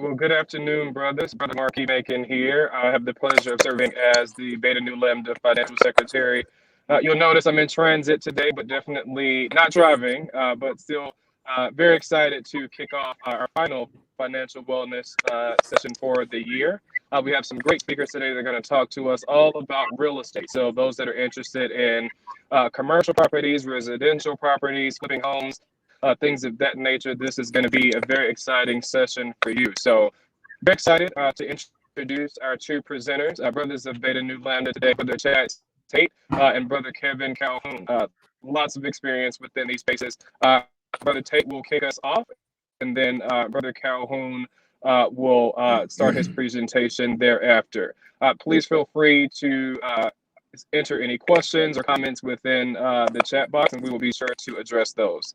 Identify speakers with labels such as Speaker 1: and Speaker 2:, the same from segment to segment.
Speaker 1: Well, good afternoon, brothers. Brother Marquis Macon here. I have the pleasure of serving as the Beta Nu Lambda Financial Secretary. You'll notice I'm in transit today, but definitely not driving, but still very excited to kick off our final financial wellness session for the year. We have some great speakers today that are going to talk to us all about real estate. So those that are interested in commercial properties, residential properties, flipping homes, things of that nature, this is going to be a very exciting session for you. So very excited to introduce our two presenters, brothers of Beta Nu Lambda today, Brother Chad Tate and Brother Kevin Calhoun. Lots of experience within these spaces. Brother Tate will kick us off, and then Brother Calhoun will start his presentation thereafter. Please feel free to enter any questions or comments within the chat box, and we will be sure to address those.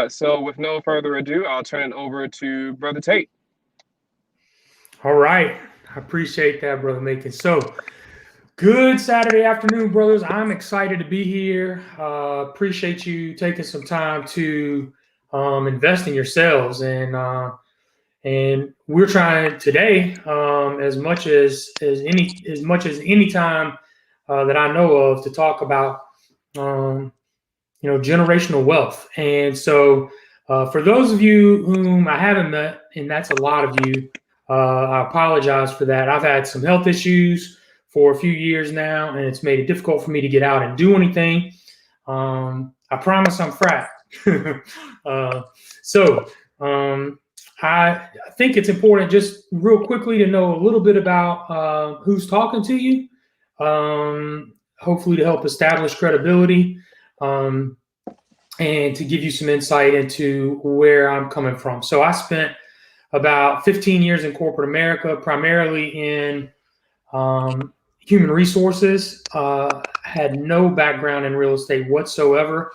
Speaker 1: So with no further ado, I'll turn it over to Brother Tate.
Speaker 2: All right. I appreciate that, Brother Macon. So good Saturday afternoon, brothers. I'm excited to be here. Appreciate you taking some time to invest in yourselves. And we're trying today, as much as any time that I know of, to talk about generational wealth. And so for those of you whom I haven't met, and that's a lot of you, I apologize for that. I've had some health issues for a few years now, and it's made it difficult for me to get out and do anything. I promise I'm frat. I think it's important just real quickly to know a little bit about who's talking to you, hopefully to help establish credibility, and to give you some insight into where I'm coming from. So I spent about 15 years in corporate America, primarily in human resources. Had no background in real estate whatsoever.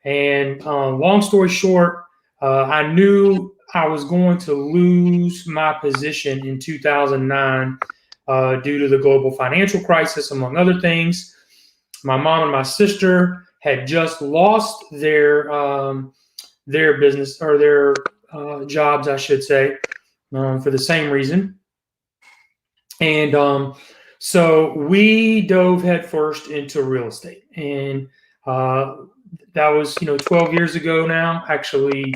Speaker 2: And long story short, I knew I was going to lose my position in 2009 due to the global financial crisis, among other things. My mom and my sister had just lost their business, or their jobs, I should say, for the same reason. And so we dove headfirst into real estate. And that was, 12 years ago now. Actually,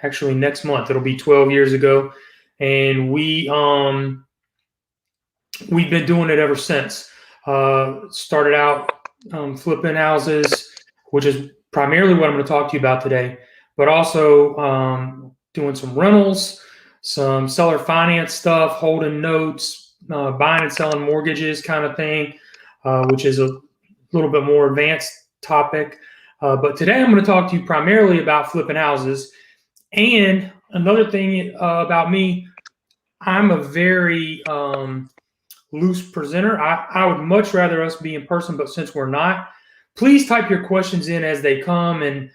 Speaker 2: next month it'll be 12 years ago. And we've been doing it ever since. Started out flipping houses, which is primarily what I'm going to talk to you about today, but also doing some rentals, some seller finance stuff, holding notes, buying and selling mortgages kind of thing, which is a little bit more advanced topic. But today I'm going to talk to you primarily about flipping houses. And another thing about me, I'm a very loose presenter. I would much rather us be in person, but since we're not, please type your questions in as they come. And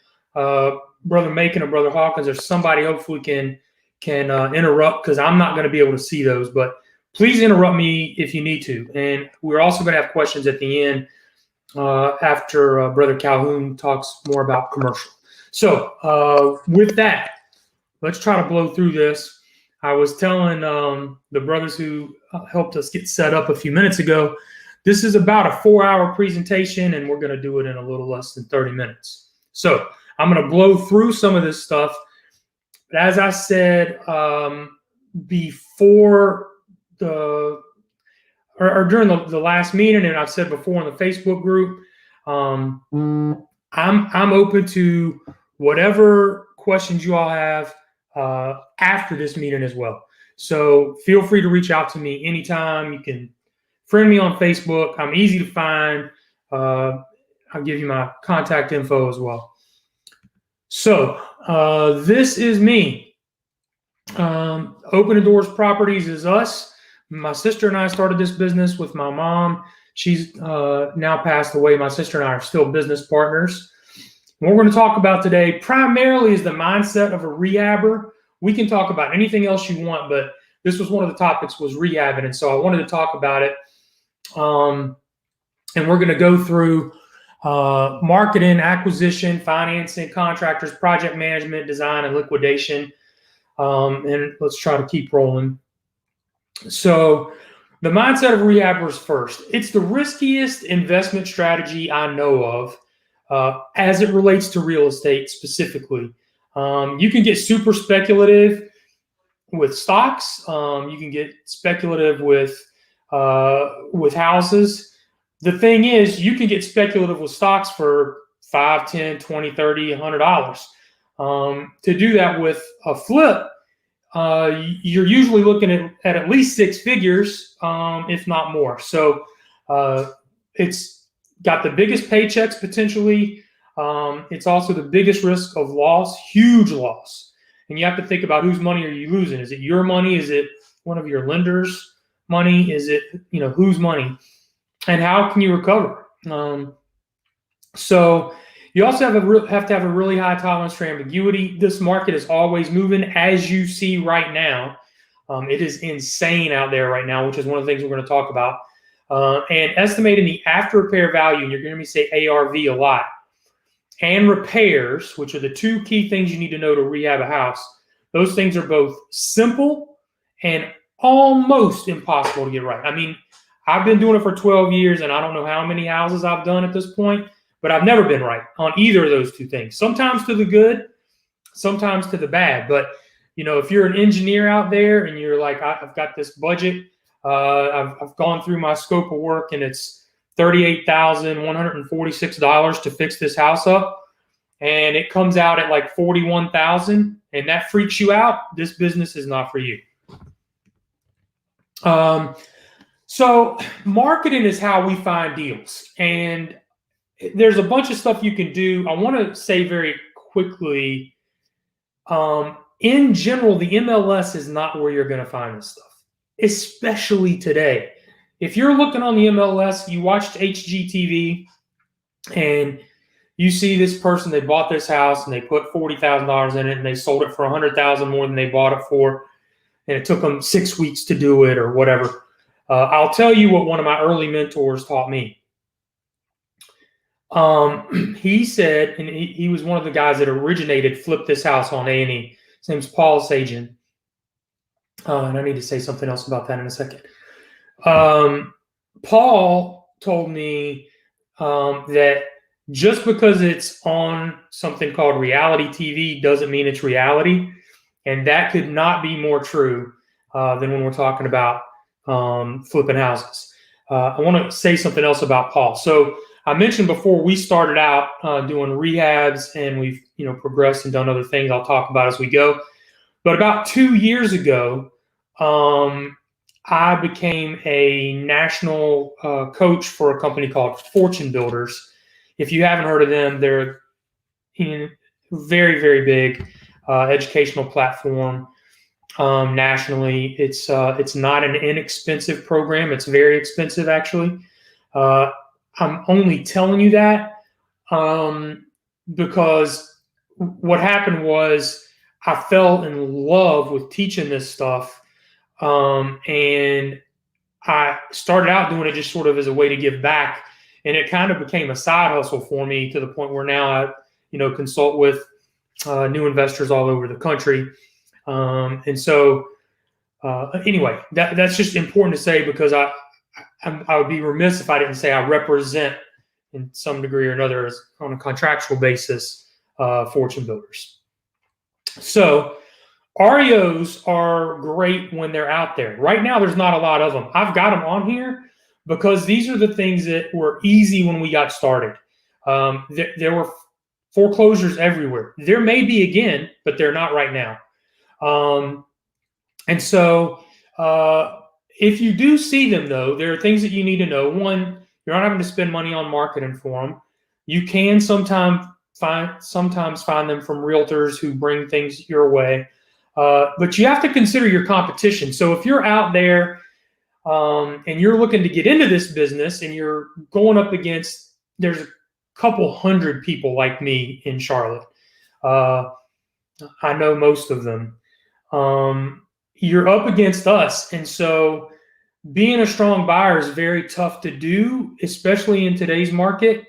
Speaker 2: Brother Macon or Brother Hawkins or somebody hopefully can interrupt, because I'm not going to be able to see those. But please interrupt me if you need to. And we're also going to have questions at the end after Brother Calhoun talks more about commercial. So with that, let's try to blow through this. I was telling the brothers who helped us get set up a few minutes ago, this is about a 4-hour presentation, and we're going to do it in a little less than 30 minutes. So I'm going to blow through some of this stuff. But as I said before during the last meeting, and I've said before in the Facebook group, I'm open to whatever questions you all have after this meeting as well. So feel free to reach out to me anytime. You can friend me on Facebook. I'm easy to find. I'll give you my contact info as well. So this is me. Open Doors Properties is us. My sister and I started this business with my mom. She's now passed away. My sister and I are still business partners. What we're going to talk about today primarily is the mindset of a rehabber. We can talk about anything else you want, but this was one of the topics, was rehabbing. And so I wanted to talk about it. And we're going to go through marketing, acquisition, financing, contractors, project management, design, and liquidation. And let's try to keep rolling. So the mindset of rehabbers first. It's the riskiest investment strategy I know of as it relates to real estate specifically. You can get super speculative with stocks. You can get speculative with houses. The thing is, you can get speculative with stocks for $5, $10, $20, $30, $100. To do that with a flip, you're usually looking at least six figures, if not more. So it's got the biggest paychecks potentially. It's also the biggest risk of loss, huge loss. And you have to think about whose money are you losing? Is it your money? Is it one of your lenders' money? Is it, whose money? And how can you recover? So you also have to have a really high tolerance for ambiguity. This market is always moving, as you see right now. It is insane out there right now, which is one of the things we're going to talk about. And estimating the after repair value, and you're going to say ARV a lot, and repairs, which are the two key things you need to know to rehab a house. Those things are both simple and almost impossible to get right. I mean, I've been doing it for 12 years, and I don't know how many houses I've done at this point, but I've never been right on either of those two things. Sometimes to the good, sometimes to the bad. But, if you're an engineer out there and you're like, I've got this budget, I've gone through my scope of work, and it's $38,146 to fix this house up, and it comes out at like $41,000, and that freaks you out, this business is not for you. So marketing is how we find deals, and there's a bunch of stuff you can do. I want to say very quickly, in general, the MLS is not where you're going to find this stuff, especially today. If you're looking on the MLS, you watched HGTV, and you see this person, they bought this house, and they put $40,000 in it, and they sold it for $100,000 more than they bought it for, and it took them 6 weeks to do it or whatever. I'll tell you what one of my early mentors taught me. He said, and he was one of the guys that originated Flip This House on A&E. His name's Paul Sagan. And I need to say something else about that in a second. Paul told me that just because it's on something called reality TV doesn't mean it's reality. And that could not be more true than when we're talking about flipping houses. I want to say something else about Paul. So I mentioned before we started out doing rehabs, and we've progressed and done other things I'll talk about as we go. But about 2 years ago, I became a national coach for a company called Fortune Builders. If you haven't heard of them, they're very, very big educational platform nationally. It's not an inexpensive program. It's very expensive, actually. I'm only telling you that because what happened was I fell in love with teaching this stuff. And I started out doing it just sort of as a way to give back, and it kind of became a side hustle for me to the point where now I, consult with new investors all over the country. And so, anyway, that's just important to say because I would be remiss if I didn't say I represent, in some degree or another, on a contractual basis, Fortune Builders. So REOs are great when they're out there. Right now, there's not a lot of them. I've got them on here because these are the things that were easy when we got started. There were foreclosures everywhere. There may be again, but they're not right now. And so if you do see them, though, there are things that you need to know. One, you're not having to spend money on marketing for them. You can sometimes find them from realtors who bring things your way. But you have to consider your competition. So if you're out there and you're looking to get into this business and you're going up against, there's a couple hundred people like me in Charlotte. I know most of them. You're up against us. And so being a strong buyer is very tough to do, especially in today's market.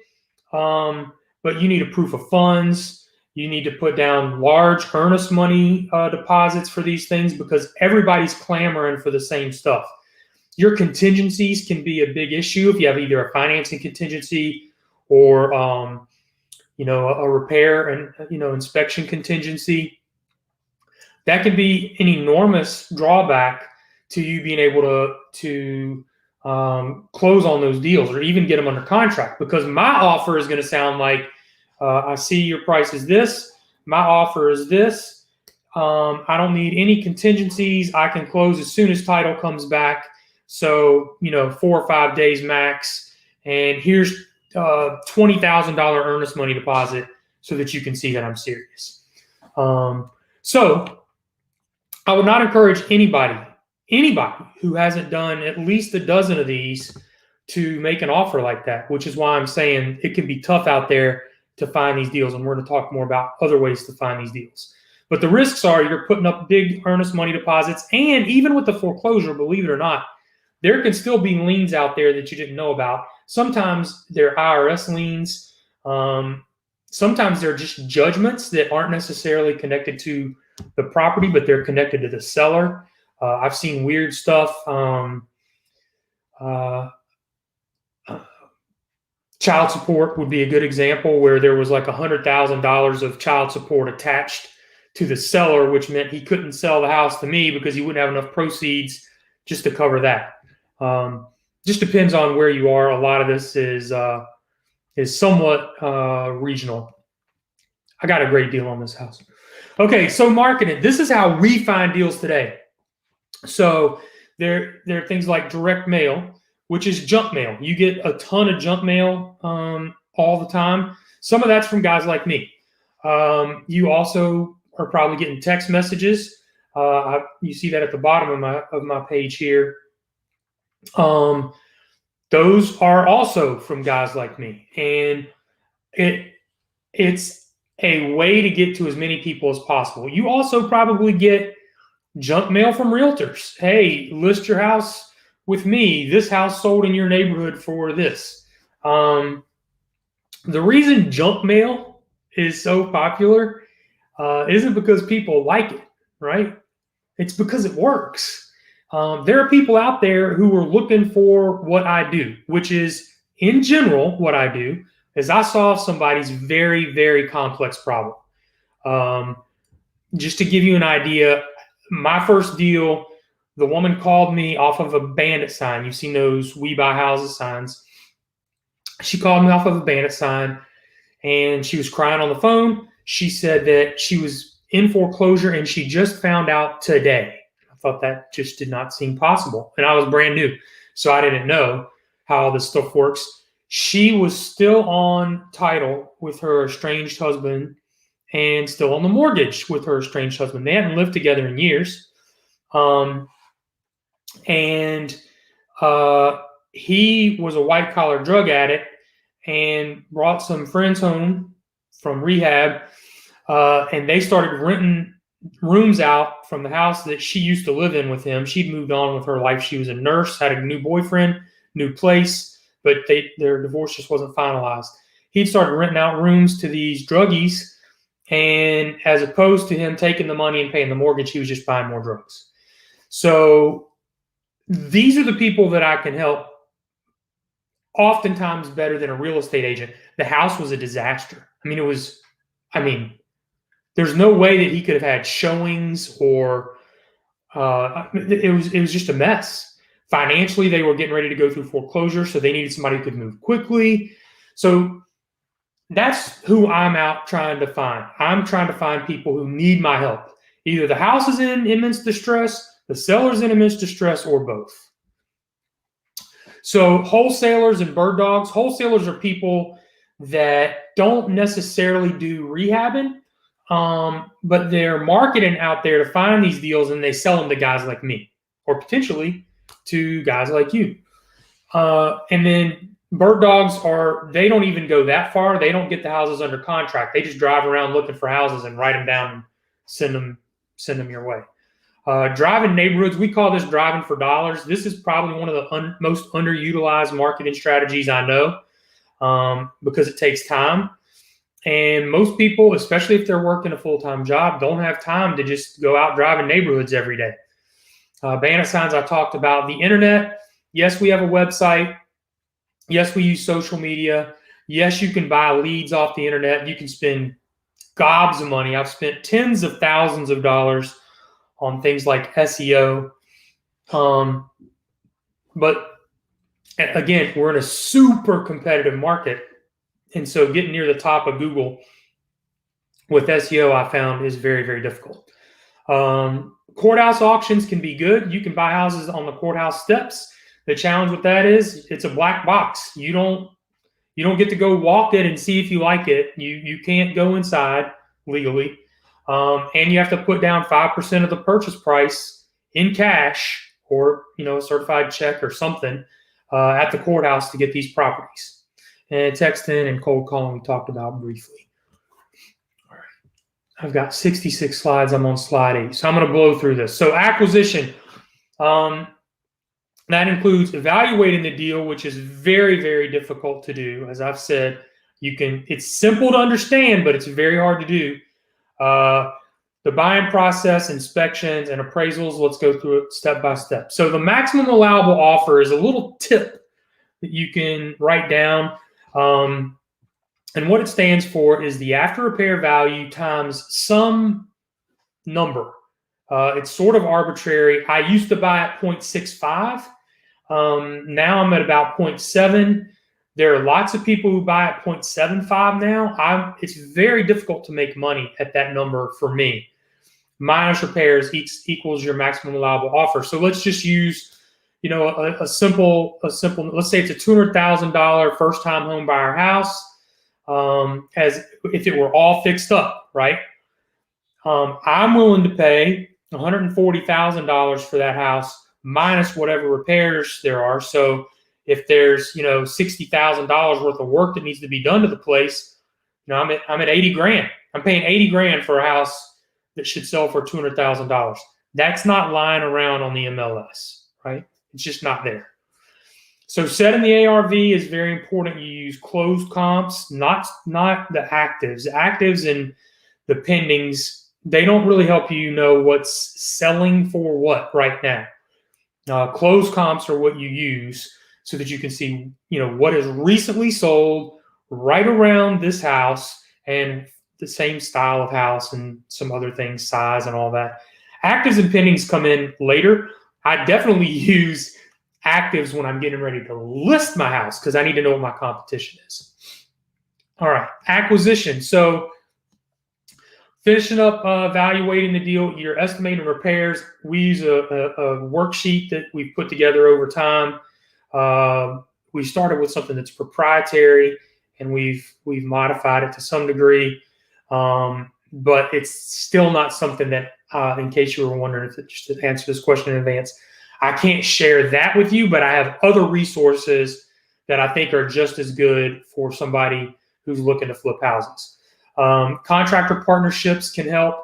Speaker 2: But you need a proof of funds. You need to put down large earnest money deposits for these things because everybody's clamoring for the same stuff. Your contingencies can be a big issue if you have either a financing contingency or a repair and inspection contingency. That can be an enormous drawback to you being able to close on those deals or even get them under contract, because my offer is going to sound like, I see your price is this, my offer is this, I don't need any contingencies, I can close as soon as title comes back, so 4 or 5 days max, and here's $20,000 earnest money deposit so that you can see that I'm serious. So I would not encourage anybody who hasn't done at least a dozen of these to make an offer like that, which is why I'm saying it can be tough out there to find these deals, and we're going to talk more about other ways to find these deals. But the risks are you're putting up big earnest money deposits, and even with the foreclosure, believe it or not, there can still be liens out there that you didn't know about. Sometimes they're IRS liens. Sometimes they're just judgments that aren't necessarily connected to the property, but they're connected to the seller. I've seen weird stuff. Child support would be a good example, where there was like $100,000 of child support attached to the seller, which meant he couldn't sell the house to me because he wouldn't have enough proceeds just to cover that. Just depends on where you are. A lot of this is somewhat regional. I got a great deal on this house. Okay, so marketing. This is how we find deals today. So there are things like direct mail, which is junk mail. You get a ton of junk mail all the time. Some of that's from guys like me. You also are probably getting text messages. You see that at the bottom of my page here. Those are also from guys like me, and it's a way to get to as many people as possible. You also probably get junk mail from realtors. Hey, list your house with me. This house sold in your neighborhood for this. The reason junk mail is so popular isn't because people like it, right? It's because it works. There are people out there who are looking for what I do, which is, in general, what I do is I solve somebody's very, very complex problem. Just to give you an idea, my first deal, the woman called me off of a bandit sign. You've seen those "We Buy Houses" signs. She called me off of a bandit sign, and she was crying on the phone. She said that she was in foreclosure, and she just found out today. I thought that just did not seem possible. And I was brand new, so I didn't know how all this stuff works. She was still on title with her estranged husband and still on the mortgage with her estranged husband. They hadn't lived together in years. He was a white-collar drug addict and brought some friends home from rehab, and they started renting rooms out from the house that she used to live in with him. She'd moved on with her life. She was a nurse, had a new boyfriend, new place, but their divorce just wasn't finalized. He'd started renting out rooms to these druggies, and as opposed to him taking the money and paying the mortgage, he was just buying more drugs. So these are the people that I can help, oftentimes better than a real estate agent. The house was a disaster. There's no way that he could have had showings, or it was just a mess. Financially, they were getting ready to go through foreclosure, so they needed somebody who could move quickly. So that's who I'm out trying to find. I'm trying to find people who need my help. Either the house is in immense distress, the seller's in immense distress, or both. So wholesalers and bird dogs. Wholesalers are people that don't necessarily do rehabbing, but they're marketing out there to find these deals, and they sell them to guys like me, or potentially to guys like you. And then bird dogs they don't even go that far. They don't get the houses under contract. They just drive around looking for houses and write them down and send them your way. Driving neighborhoods, we call this driving for dollars. This is probably one of the most underutilized marketing strategies I know, because it takes time. And most people, especially if they're working a full-time job, don't have time to just go out driving neighborhoods every day. Bandit signs I talked about. The internet, yes, we have a website. Yes, we use social media. Yes, you can buy leads off the internet. You can spend gobs of money. I've spent tens of thousands of dollars on things like SEO. But again, we're in a super competitive market. And so getting near the top of Google with SEO, I found, is very, very difficult. Courthouse auctions can be good. You can buy houses on the courthouse steps. The challenge with that is it's a black box. You don't get to go walk it and see if you like it. You can't go inside legally. And you have to put down 5% of the purchase price in cash or, a certified check or something at the courthouse to get these properties. And texting and cold calling we talked about briefly. All right. I've got 66 slides. I'm on slide 8. So I'm going to blow through this. So acquisition. That includes evaluating the deal, which is very, very difficult to do. As I've said, it's simple to understand, but it's very hard to do. The buying process, inspections, and appraisals, let's go through it step by step. So the maximum allowable offer is a little tip that you can write down. And what it stands for is the after repair value times some number. It's sort of arbitrary. I used to buy at 0.65. Now I'm at about 0.7. There are lots of people who buy at 0.75 now. It's very difficult to make money at that number for me. Minus repairs equals your maximum allowable offer. So let's just use, a simple. Let's say it's a $200,000 first-time home buyer house, as if it were all fixed up, right? I'm willing to pay $140,000 for that house minus whatever repairs there are. So if there's, $60,000 worth of work that needs to be done to the place, I'm at $80,000. I'm paying $80,000 for a house that should sell for $200,000. That's not lying around on the MLS, right? It's just not there. So setting the ARV is very important. You use closed comps, not the actives. The actives and the pendings, they don't really help you know what's selling for what right now. Closed comps are what you use so that you can see, what has recently sold right around this house and the same style of house and some other things, size and all that. Actives and pendings come in later. I definitely use actives when I'm getting ready to list my house because I need to know what my competition is. All right, acquisition. So finishing up evaluating the deal, your estimated repairs. We use a worksheet that we've put together over time. We started with something that's proprietary, and we've modified it to some degree, but it's still not something that, in case you were wondering, just to answer this question in advance, I can't share that with you, but I have other resources that I think are just as good for somebody who's looking to flip houses. Contractor partnerships can help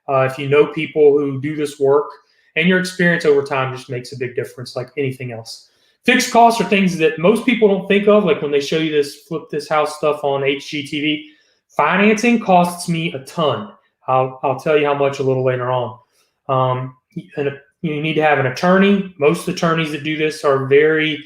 Speaker 2: if you know people who do this work, and your experience over time just makes a big difference like anything else. Fixed costs are things that most people don't think of, like when they show you this flip this house stuff on HGTV. Financing costs me a ton. I'll tell you how much a little later on. And you need to have an attorney. Most attorneys that do this are very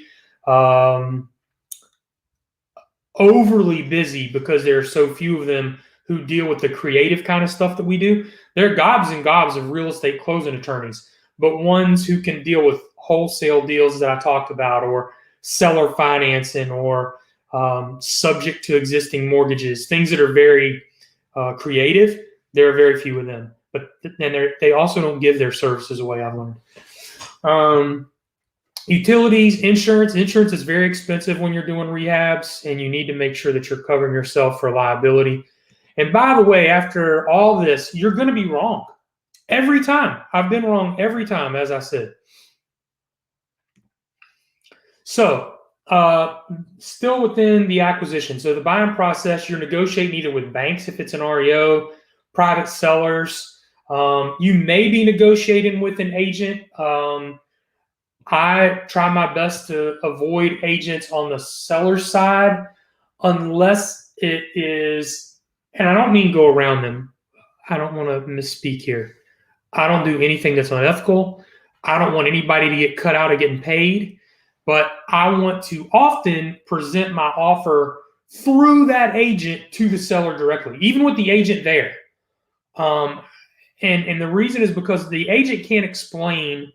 Speaker 2: overly busy because there are so few of them who deal with the creative kind of stuff that we do. There are gobs and gobs of real estate closing attorneys, but ones who can deal with wholesale deals that I talked about, or seller financing, or subject to existing mortgages, things that are very creative, there are very few of them. But then they also don't give their services away, I've learned. Utilities, insurance. Insurance is very expensive when you're doing rehabs, and you need to make sure that you're covering yourself for liability. And by the way, after all this, you're going to be wrong every time. I've been wrong every time, as I said. So still within the acquisition. So the buying process, you're negotiating either with banks if it's an REO, private sellers. You may be negotiating with an agent. I try my best to avoid agents on the seller side unless it is and I don't mean go around them. I don't want to misspeak here. I don't do anything that's unethical. I don't want anybody to get cut out of getting paid, but I want to often present my offer through that agent to the seller directly, even with the agent there. And the reason is because the agent can't explain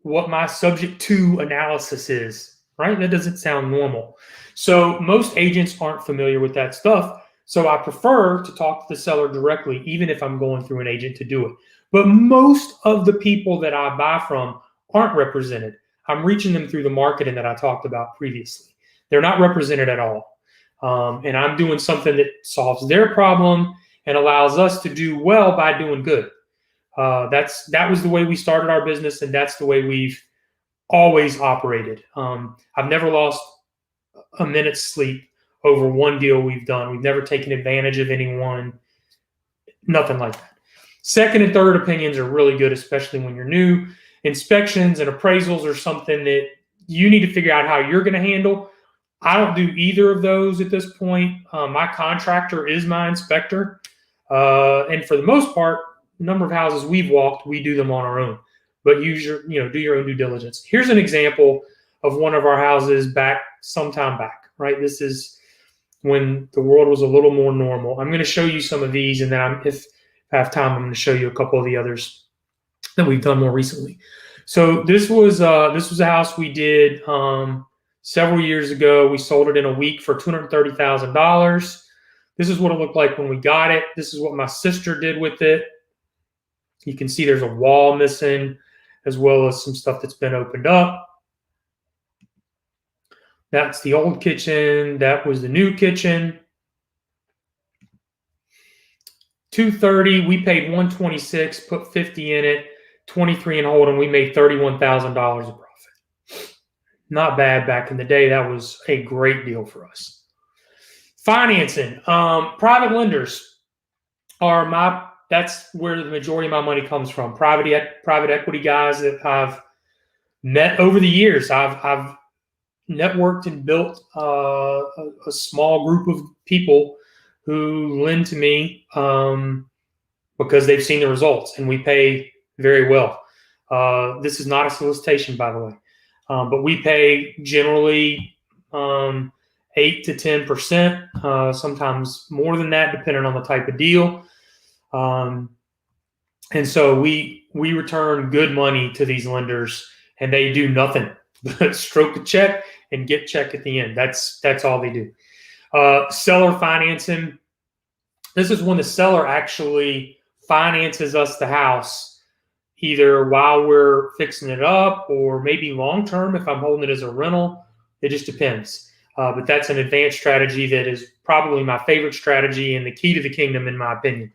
Speaker 2: what my subject to analysis is, right? That doesn't sound normal. So most agents aren't familiar with that stuff. So I prefer to talk to the seller directly, even if I'm going through an agent to do it. But most of the people that I buy from aren't represented. I'm reaching them through the marketing that I talked about previously. They're not represented at all. And I'm doing something that solves their problem and allows us to do well by doing good. That was the way we started our business, and that's the way we've always operated. I've never lost a minute's sleep over one deal we've done. We've never taken advantage of anyone, nothing like that. Second and third opinions are really good, especially when you're new. Inspections and appraisals are something that you need to figure out how you're going to handle. I don't do either of those at this point. My contractor is my inspector. And for the most part, the number of houses we've walked, we do them on our own. But do your own due diligence. Here's an example of one of our houses sometime back, right? This is when the world was a little more normal. I'm going to show you some of these, and then if I have time, I'm going to show you a couple of the others that we've done more recently. So this was a house we did several years ago. We sold it in a week for $230,000. This is what it looked like when we got it. This is what my sister did with it. You can see there's a wall missing, as well as some stuff that's been opened up. That's the old kitchen. That was the new kitchen. $230,000. We paid $126,000, put $50,000 in it, $23,000 in hold, and we made $31,000 of profit. Not bad back in the day. That was a great deal for us. Financing. Private lenders are that's where the majority of my money comes from. Private equity guys that I've met over the years. I've networked and built a small group of people who lend to me because they've seen the results, and we pay very well. This is not a solicitation, by the way, but we pay generally 8 to 10%, sometimes more than that, depending on the type of deal. And so we return good money to these lenders, and they do nothing but stroke a check and get check at the end. That's all they do. Seller financing. This is when the seller actually finances us the house, either while we're fixing it up or maybe long-term if I'm holding it as a rental. It just depends. But that's an advanced strategy that is probably my favorite strategy and the key to the kingdom, in my opinion.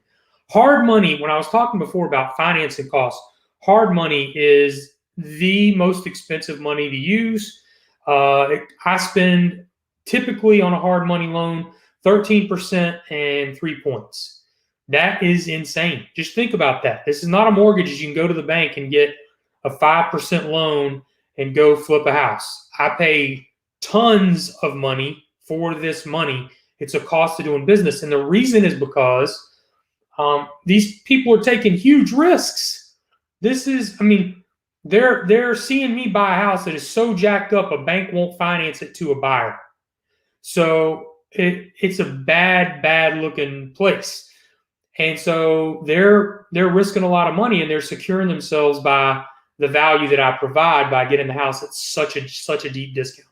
Speaker 2: Hard money, when I was talking before about financing costs, hard money is the most expensive money to use. I spend typically on a hard money loan 13% and 3 points. That is insane. Just think about that. This is not a mortgage. You can go to the bank and get a 5% loan and go flip a house. I pay tons of money for this money. It's a cost of doing business. And the reason is because these people are taking huge risks. They're seeing me buy a house that is so jacked up, a bank won't finance it to a buyer. So it's a bad looking place. And so they're risking a lot of money, and they're securing themselves by the value that I provide by getting the house at such a deep discount.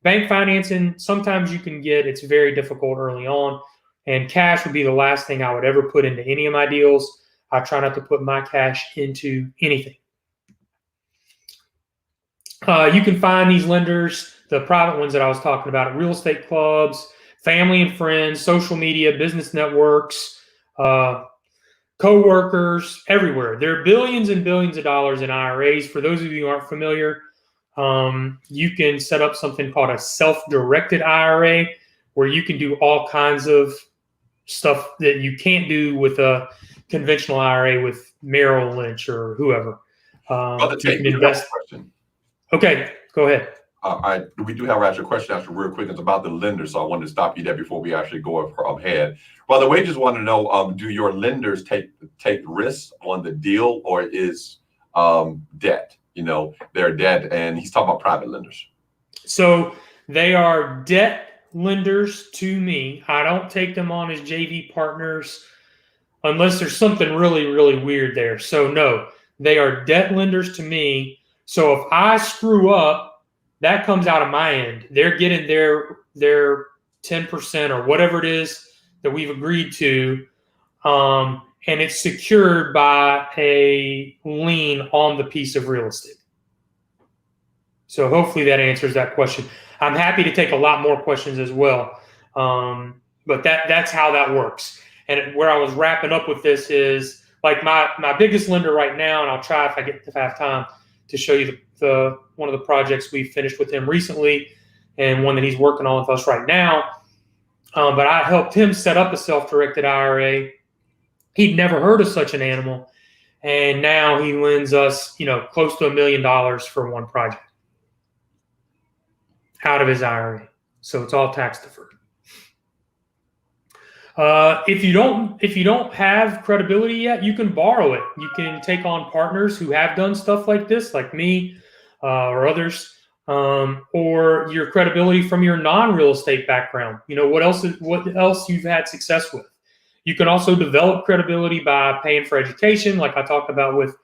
Speaker 2: Bank financing, sometimes you can get, it's very difficult early on, and cash would be the last thing I would ever put into any of my deals. I try not to put my cash into anything. You can find these lenders, the private ones that I was talking about, at real estate clubs, family and friends, social media, business networks, co-workers, everywhere. There are billions and billions of dollars in IRAs. For those of you who aren't familiar, you can set up something called a self-directed IRA, where you can do all kinds of stuff that you can't do with a conventional IRA with Merrill Lynch or whoever. You can invest. Okay, go ahead.
Speaker 3: we do have actually a question actually real quick. It's about the lenders, so I wanted to stop you there before we actually go ahead. Brother Wade just wanted to know: do your lenders take risks on the deal, or is debt? Their debt, and he's talking about private lenders.
Speaker 2: So they are debt lenders to me. I don't take them on as JV partners unless there's something really, really weird there. So no, they are debt lenders to me. So if I screw up, that comes out of my end. They're getting their 10% or whatever it is that we've agreed to, and it's secured by a lien on the piece of real estate. So hopefully that answers that question. I'm happy to take a lot more questions as well, but that's how that works. And where I was wrapping up with this is like my biggest lender right now, and I'll try if I have time to show you the one of the projects we finished with him recently, and one that he's working on with us right now. But I helped him set up a self-directed IRA. He'd never heard of such an animal, and now he lends us, close to $1 million for one project out of his IRA. So it's all tax deferred. If you don't have credibility yet, you can borrow it. You can take on partners who have done stuff like this, like me or others, or your credibility from your non-real estate background. What else you've had success with. You can also develop credibility by paying for education, like I talked about with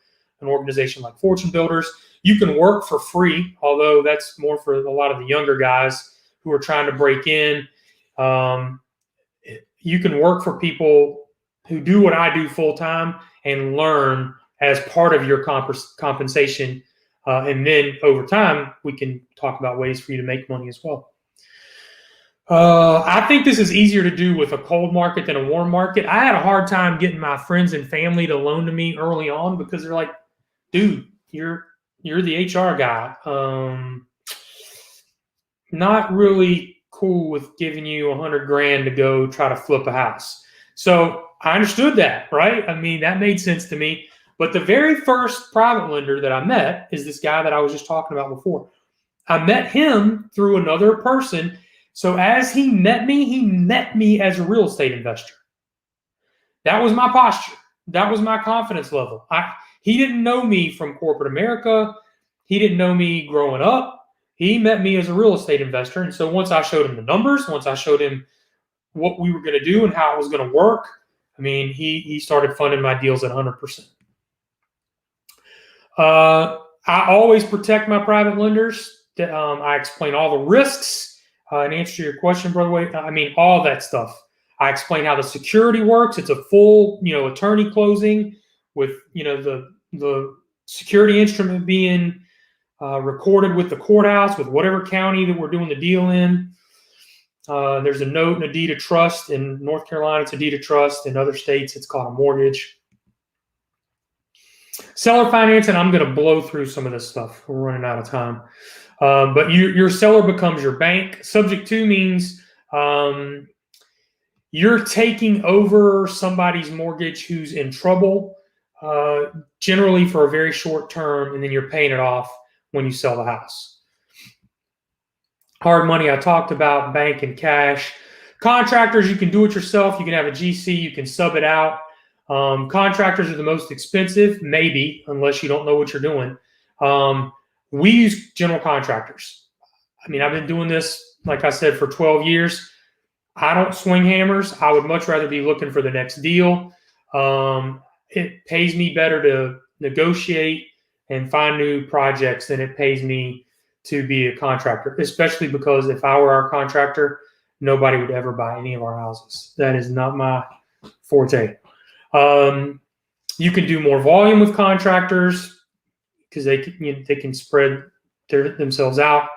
Speaker 2: an organization like Fortune Builders. You can work for free, although that's more for a lot of the younger guys who are trying to break in. You can work for people who do what I do full time and learn as part of your compensation. And then over time, we can talk about ways for you to make money as well. I think this is easier to do with a cold market than a warm market. I had a hard time getting my friends and family to loan to me early on because they're like, dude, you're the HR guy. Not really cool with giving you $100,000 to go try to flip a house. So I understood that, right? I mean, that made sense to me. But the very first private lender that I met is this guy that I was just talking about before. I met him through another person. So as he met me as a real estate investor. That was my posture. That was my confidence level. He didn't know me from corporate America. He didn't know me growing up. He met me as a real estate investor. And so once I showed him the numbers, once I showed him what we were going to do and how it was going to work, I mean, he started funding my deals at 100%. I always protect my private lenders. I explain all the risks. In answer to your question, Brother Wade, I mean, all that stuff. I explain how the security works. It's a full, attorney closing with, the security instrument being recorded with the courthouse, with whatever county that we're doing the deal in. There's a note and a deed of trust. In North Carolina, it's a deed of trust. In other states, it's called a mortgage. Seller financing, I'm going to blow through some of this stuff. We're running out of time. But your seller becomes your bank. Subject to means you're taking over somebody's mortgage who's in trouble, generally for a very short term, and then you're paying it off when you sell the house. Hard money I talked about, bank and cash. Contractors, you can do it yourself. You can have a GC. You can sub it out. Contractors are the most expensive, maybe, unless you don't know what you're doing. We use general contractors. I mean, I've been doing this, like I said, for 12 years. I don't swing hammers. I would much rather be looking for the next deal. It pays me better to negotiate and find new projects than it pays me to be a contractor, especially because if I were our contractor, nobody would ever buy any of our houses. That is not my forte. You can do more volume with contractors because they can spread themselves out.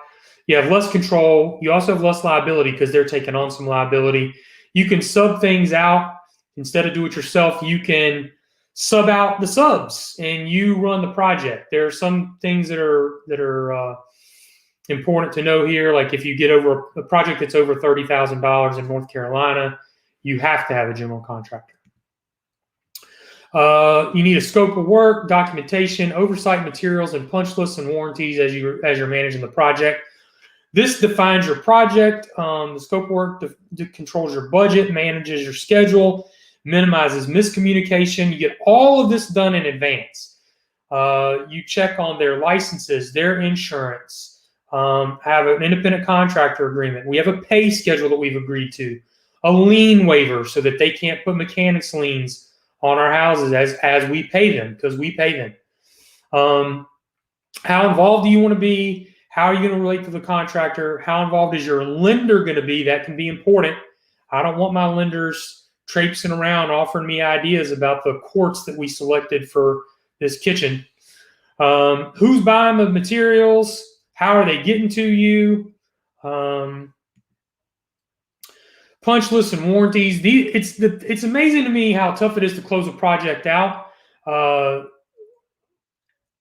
Speaker 2: You have less control. You also have less liability because they're taking on some liability. You can sub things out instead of do it yourself. You can sub out the subs and you run the project. There are some things that are important to know here. Like if you get over a project that's over $30,000 in North Carolina, you have to have a general contractor. You need a scope of work, documentation, oversight materials, and punch lists and warranties as you're managing the project. This defines your project. The scope of work controls your budget, manages your schedule, minimizes miscommunication. You get all of this done in advance. You check on their licenses, their insurance, have an independent contractor agreement. We have a pay schedule that we've agreed to, a lien waiver so that they can't put mechanics liens on our houses as we pay them, because we pay them. How involved do you want to be? How are you going to relate to the contractor? How involved is your lender going to be? That can be important. I don't want my lenders traipsing around offering me ideas about the quartz that we selected for this kitchen. Who's buying the materials? How are they getting to you? Punch lists and warranties. It's amazing to me how tough it is to close a project out.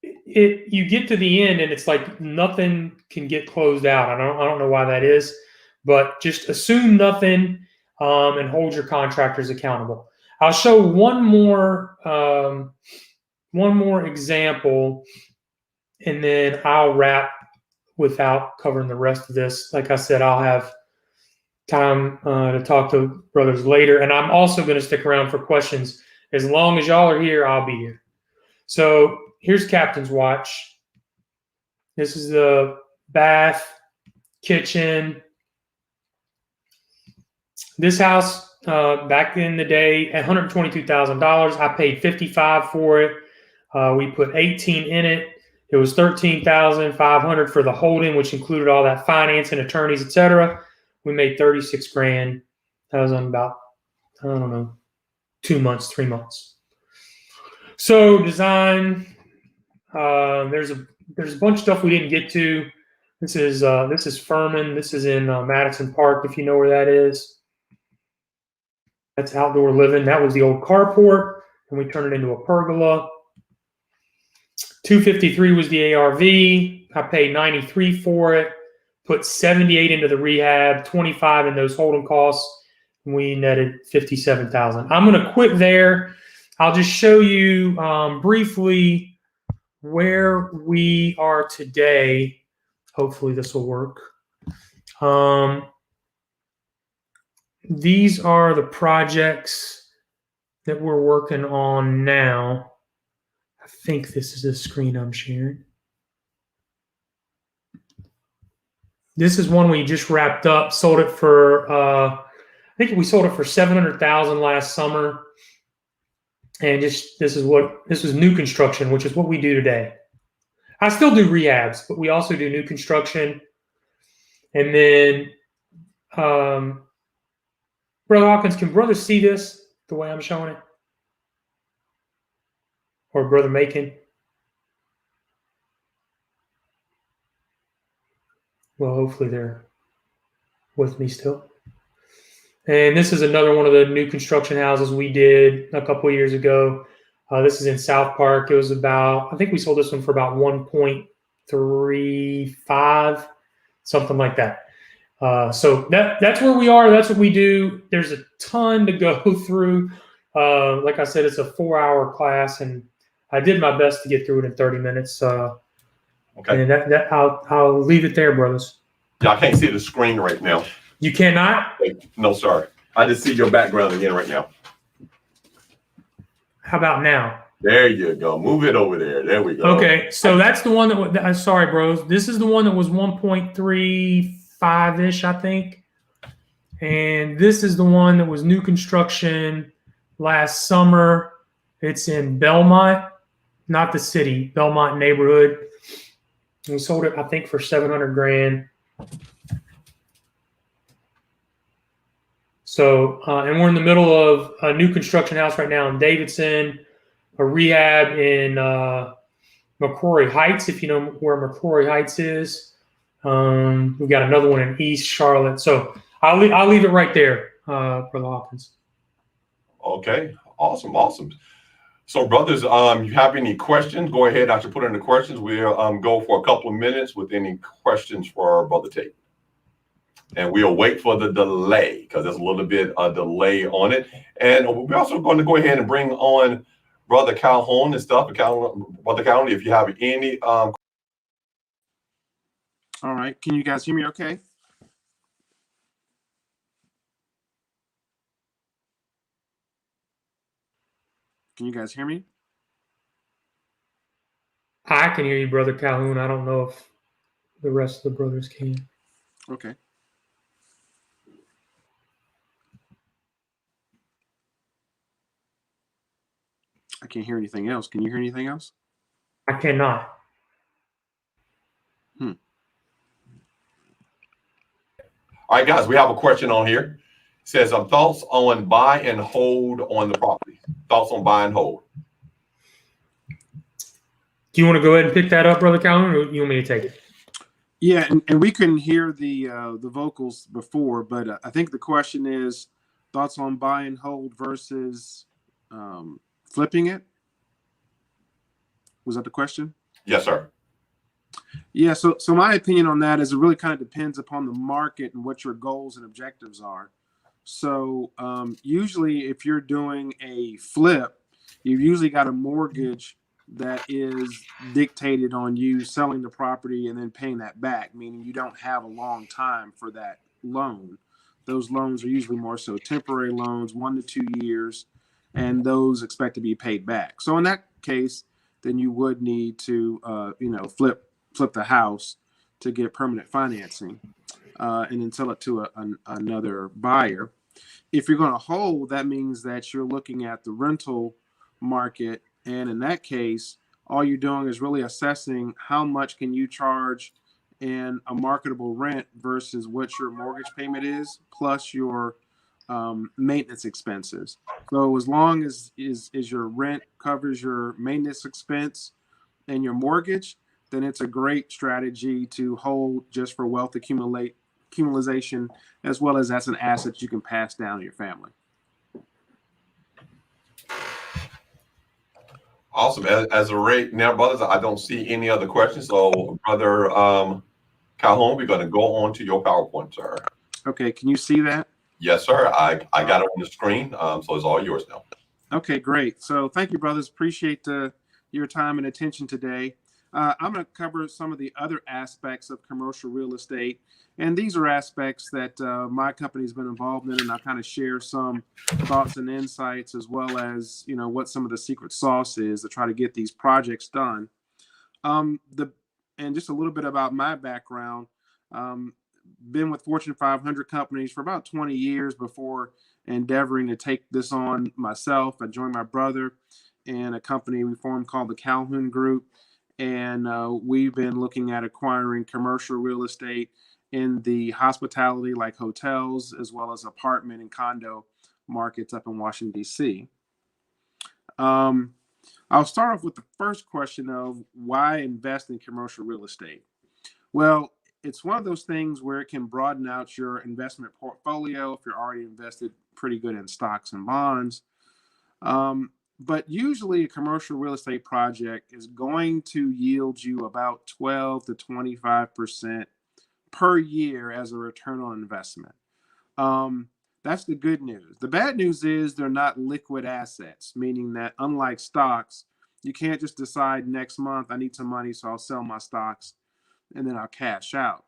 Speaker 2: You get to the end and it's like nothing can get closed out. I don't know why that is, but just assume nothing and hold your contractors accountable. I'll show one more example, and then I'll wrap without covering the rest of this. Like I said, I'll have time to talk to brothers later, and I'm also going to stick around for questions. As long as y'all are here, I'll be here. So here's Captain's Watch. This is the bath, kitchen. This house, back in the day, $122,000. I paid $55,000 for it. We put $18,000 in it. It was $13,500 for the holding, which included all that finance and attorneys, etc. We made $36,000. That was on about, I don't know, 2 months, 3 months. So design. There's a bunch of stuff we didn't get to. This is Furman. This is in Madison Park, if you know where that is. That's outdoor living. That was the old carport, and we turned it into a pergola. $253 was the ARV. I paid $93 for it. Put $78 into the rehab, $25 in those holding costs. And we netted $57,000. I'm going to quit there. I'll just show you briefly where we are today. Hopefully this will work. These are the projects that we're working on now. I think this is the screen I'm sharing. This is one we just wrapped up. Sold it for, I think we sold it for $700,000 last summer. And this was new construction, which is what we do today. I still do rehabs, but we also do new construction. And then, Brother Hawkins, can brothers see this the way I'm showing it? Or Brother Macon? Well, hopefully they're with me still. And this is another one of the new construction houses we did a couple of years ago. This is in South Park. It was about, I think we sold this one for about 1.35, something like that. So that's where we are. That's what we do. There's a ton to go through. Like I said, it's a 4-hour class, and I did my best to get through it in 30 minutes. Okay. And I'll leave it there, brothers.
Speaker 3: Yeah, I can't see the screen right now.
Speaker 2: You cannot?
Speaker 3: No, sorry. I just see your background again right now.
Speaker 2: How about now?
Speaker 3: There you go. Move it over there. There we go.
Speaker 2: Okay, so that's the one that I'm sorry, bros. This is the one that was 1.35-ish, I think. And this is the one that was new construction last summer. It's in Belmont, not the city, Belmont neighborhood. We sold it, I think, for $700,000. So, and we're in the middle of a new construction house right now in Davidson, a rehab in McCrory Heights, if you know where McCrory Heights is. We've got another one in East Charlotte. So I'll leave it right there, Brother Hawkins.
Speaker 3: Okay, awesome. So, brothers, you have any questions? Go ahead. I should put in the questions. We'll go for a couple of minutes with any questions for our Brother Tate. And we'll wait for the delay because there's a little bit of delay on it. And we're also going to go ahead and bring on Brother Calhoun and stuff. Brother Calhoun, if you have any
Speaker 4: All right. Can you guys hear me okay? Can you guys hear me?
Speaker 2: I can hear you, Brother Calhoun. I don't know if the rest of the brothers can.
Speaker 4: Okay. I can't hear anything else. Can you hear anything else?
Speaker 2: I cannot.
Speaker 3: All right, guys, we have a question on here. It says, thoughts on buy and hold on the property. Thoughts on buy and hold.
Speaker 2: Do you want to go ahead and pick that up, Brother Calhoun, or you want me to take it?
Speaker 4: Yeah, and we couldn't hear the vocals before, but I think the question is thoughts on buy and hold versus flipping it. Was that the question?
Speaker 3: Yes, sir.
Speaker 4: Yeah, so my opinion on that is it really kind of depends upon the market and what your goals and objectives are. So usually if you're doing a flip, you've usually got a mortgage that is dictated on you selling the property and then paying that back, meaning you don't have a long time for that loan. Those loans are usually more so temporary loans, 1 to 2 years, and those expect to be paid back. So in that case, then you would need to flip the house to get permanent financing and then sell it to another buyer. If you're going to hold, that means that you're looking at the rental market. And in that case, all you're doing is really assessing how much can you charge in a marketable rent versus what your mortgage payment is, plus your maintenance expenses. So as long as your rent covers your maintenance expense and your mortgage, then it's a great strategy to hold just for wealth accumulation, as well as that's an asset you can pass down to your family.
Speaker 3: Awesome. As a rate now, brothers, I don't see any other questions. So, Brother Calhoun, we're going to go on to your PowerPoint, sir.
Speaker 4: Okay, can you see that?
Speaker 3: Yes, sir. I got it on the screen, so it's all yours now.
Speaker 4: Okay, great. So thank you, brothers. Appreciate your time and attention today. I'm going to cover some of the other aspects of commercial real estate. And these are aspects that my company's been involved in, and I'll kind of share some thoughts and insights, as well as, what some of the secret sauce is to try to get these projects done. And just a little bit about my background. Been with Fortune 500 companies for about 20 years before endeavoring to take this on myself. I joined my brother in a company we formed called the Calhoun Group. And we've been looking at acquiring commercial real estate in the hospitality, like hotels, as well as apartment and condo markets up in Washington, D.C. I'll start off with the first question of why invest in commercial real estate? Well, it's one of those things where it can broaden out your investment portfolio if you're already invested pretty good in stocks and bonds. But usually a commercial real estate project is going to yield you about 12 to 25% per year as a return on investment. That's the good news. The bad news is they're not liquid assets, meaning that unlike stocks, you can't just decide next month I need some money, so I'll sell my stocks and then I'll cash out.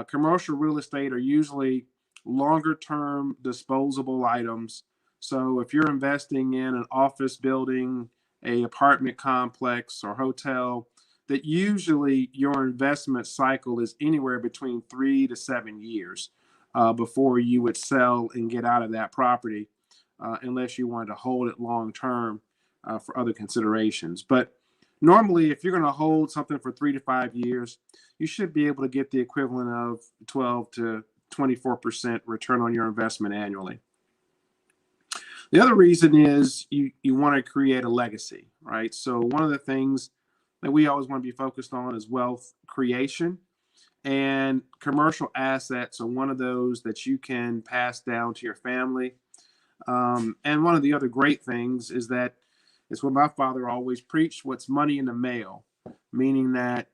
Speaker 4: Commercial real estate are usually longer term disposable items. So if you're investing in an office building, a apartment complex or hotel, that usually your investment cycle is anywhere between 3 to 7 years before you would sell and get out of that property, unless you wanted to hold it long term for other considerations. But normally, if you're going to hold something for 3 to 5 years, you should be able to get the equivalent of 12 to 24% return on your investment annually. The other reason is you want to create a legacy, right? So one of the things that we always want to be focused on is wealth creation. And commercial assets are one of those that you can pass down to your family. And one of the other great things is that it's what my father always preached: what's money in the mail, meaning that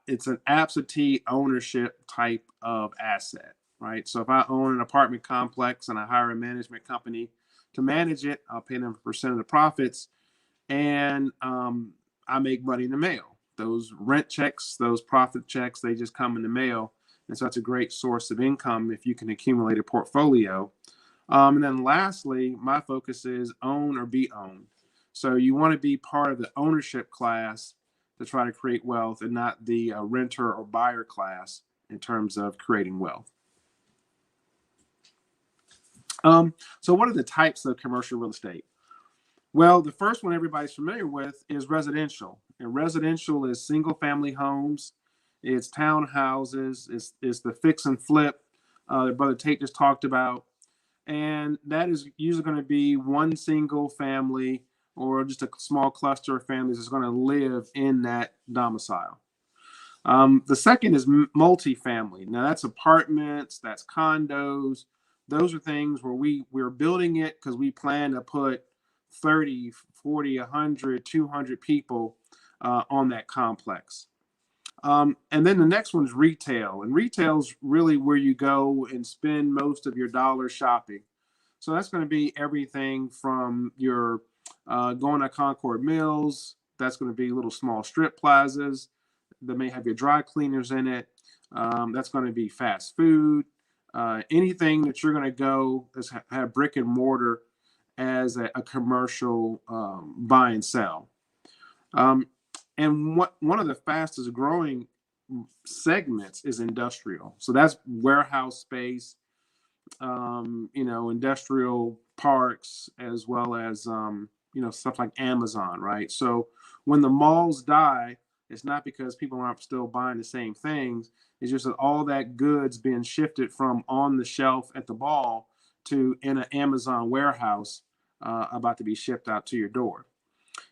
Speaker 4: it's an absentee ownership type of asset, right? So if I own an apartment complex and I hire a management company to manage it, I'll pay them a percent of the profits, and I make money in the mail. those rent checks, those profit checks, they just come in the mail. And so that's a great source of income if you can accumulate a portfolio. And then lastly, my focus is own or be owned. So you want to be part of the ownership class to try to create wealth, and not the renter or buyer class in terms of creating wealth. So what are the types of commercial real estate? Well, the first one everybody's familiar with is residential. And residential is single family homes, it's townhouses, it's the fix and flip that Brother Tate just talked about. And that is usually going to be one single family or just a small cluster of families that's going to live in that domicile. The second is multifamily. Now that's apartments, that's condos. Those are things where we're building it because we plan to put 30, 40, 100, 200 people on that complex. And then the next one is retail. And retail is really where you go and spend most of your dollars shopping. So that's going to be everything from your going to Concord Mills. That's going to be little small strip plazas that may have your dry cleaners in it. That's going to be fast food. Anything that you're going to go have brick and mortar as a commercial buy and sell. And one of the fastest growing segments is industrial. So that's warehouse space, industrial parks, as well as, stuff like Amazon, right? So when the malls die, it's not because people aren't still buying the same things. It's just that all that goods being shifted from on the shelf at the mall to in an Amazon warehouse about to be shipped out to your door.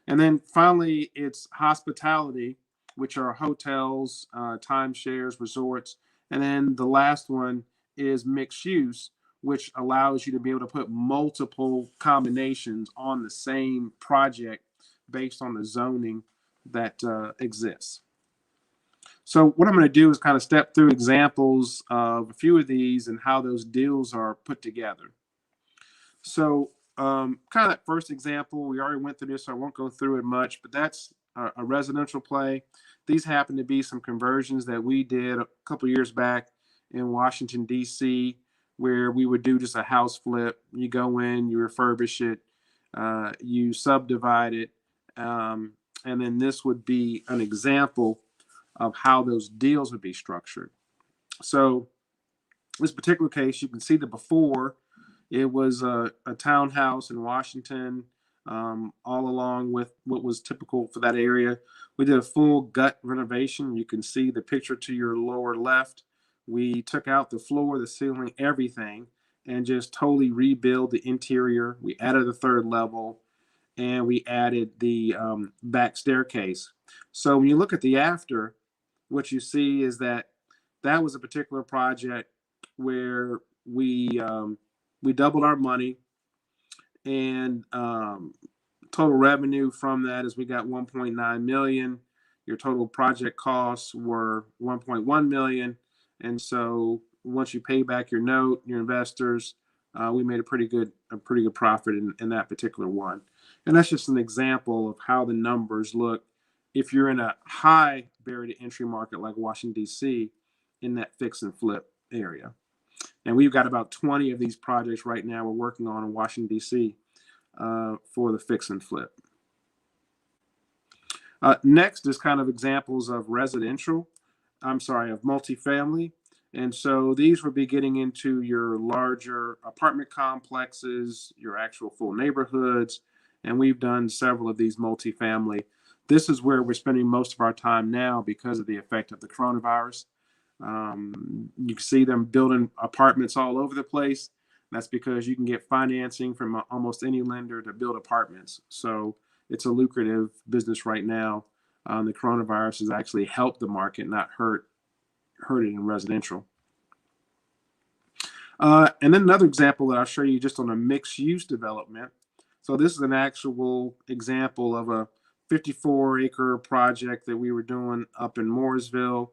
Speaker 4: And then finally, it's hospitality, which are hotels, timeshares, resorts. And then the last one is mixed use, which allows you to be able to put multiple combinations on the same project based on the zoning that exists. So what I'm going to do is kind of step through examples of a few of these and how those deals are put together. So kind of that first example, we already went through this, so I won't go through it much, but that's a residential play. These happen to be some conversions that we did a couple years back in Washington, D.C., where we would do just a house flip. You go in, you refurbish it, you subdivide it, and then this would be an example of how those deals would be structured. So this particular case, you can see the before. It was a townhouse in Washington, all along with what was typical for that area. We did a full gut renovation. You can see the picture to your lower left. We took out the floor, the ceiling, everything, and just totally rebuild the interior. We added a third level, and we added the back staircase. So when you look at the after, what you see is that was a particular project where we doubled our money, and total revenue from that is we got 1.9 million. Your total project costs were 1.1 million. And so once you pay back your note, your investors, we made a pretty good profit in that particular one. And that's just an example of how the numbers look if you're in a high barrier to entry market like Washington, D.C., in that fix and flip area. And we've got about 20 of these projects right now we're working on in Washington, D.C. For the fix and flip. Next is kind of examples of of multifamily. And so these would be getting into your larger apartment complexes, your actual full neighborhoods. And we've done several of these multifamily. This is where we're spending most of our time now because of the effect of the coronavirus. You can see them building apartments all over the place. That's because you can get financing from almost any lender to build apartments. So it's a lucrative business right now. The coronavirus has actually helped the market, not hurt it in residential. And then another example that I'll show you just on a mixed use development. So this is an actual example of a 54-acre project that we were doing up in Mooresville.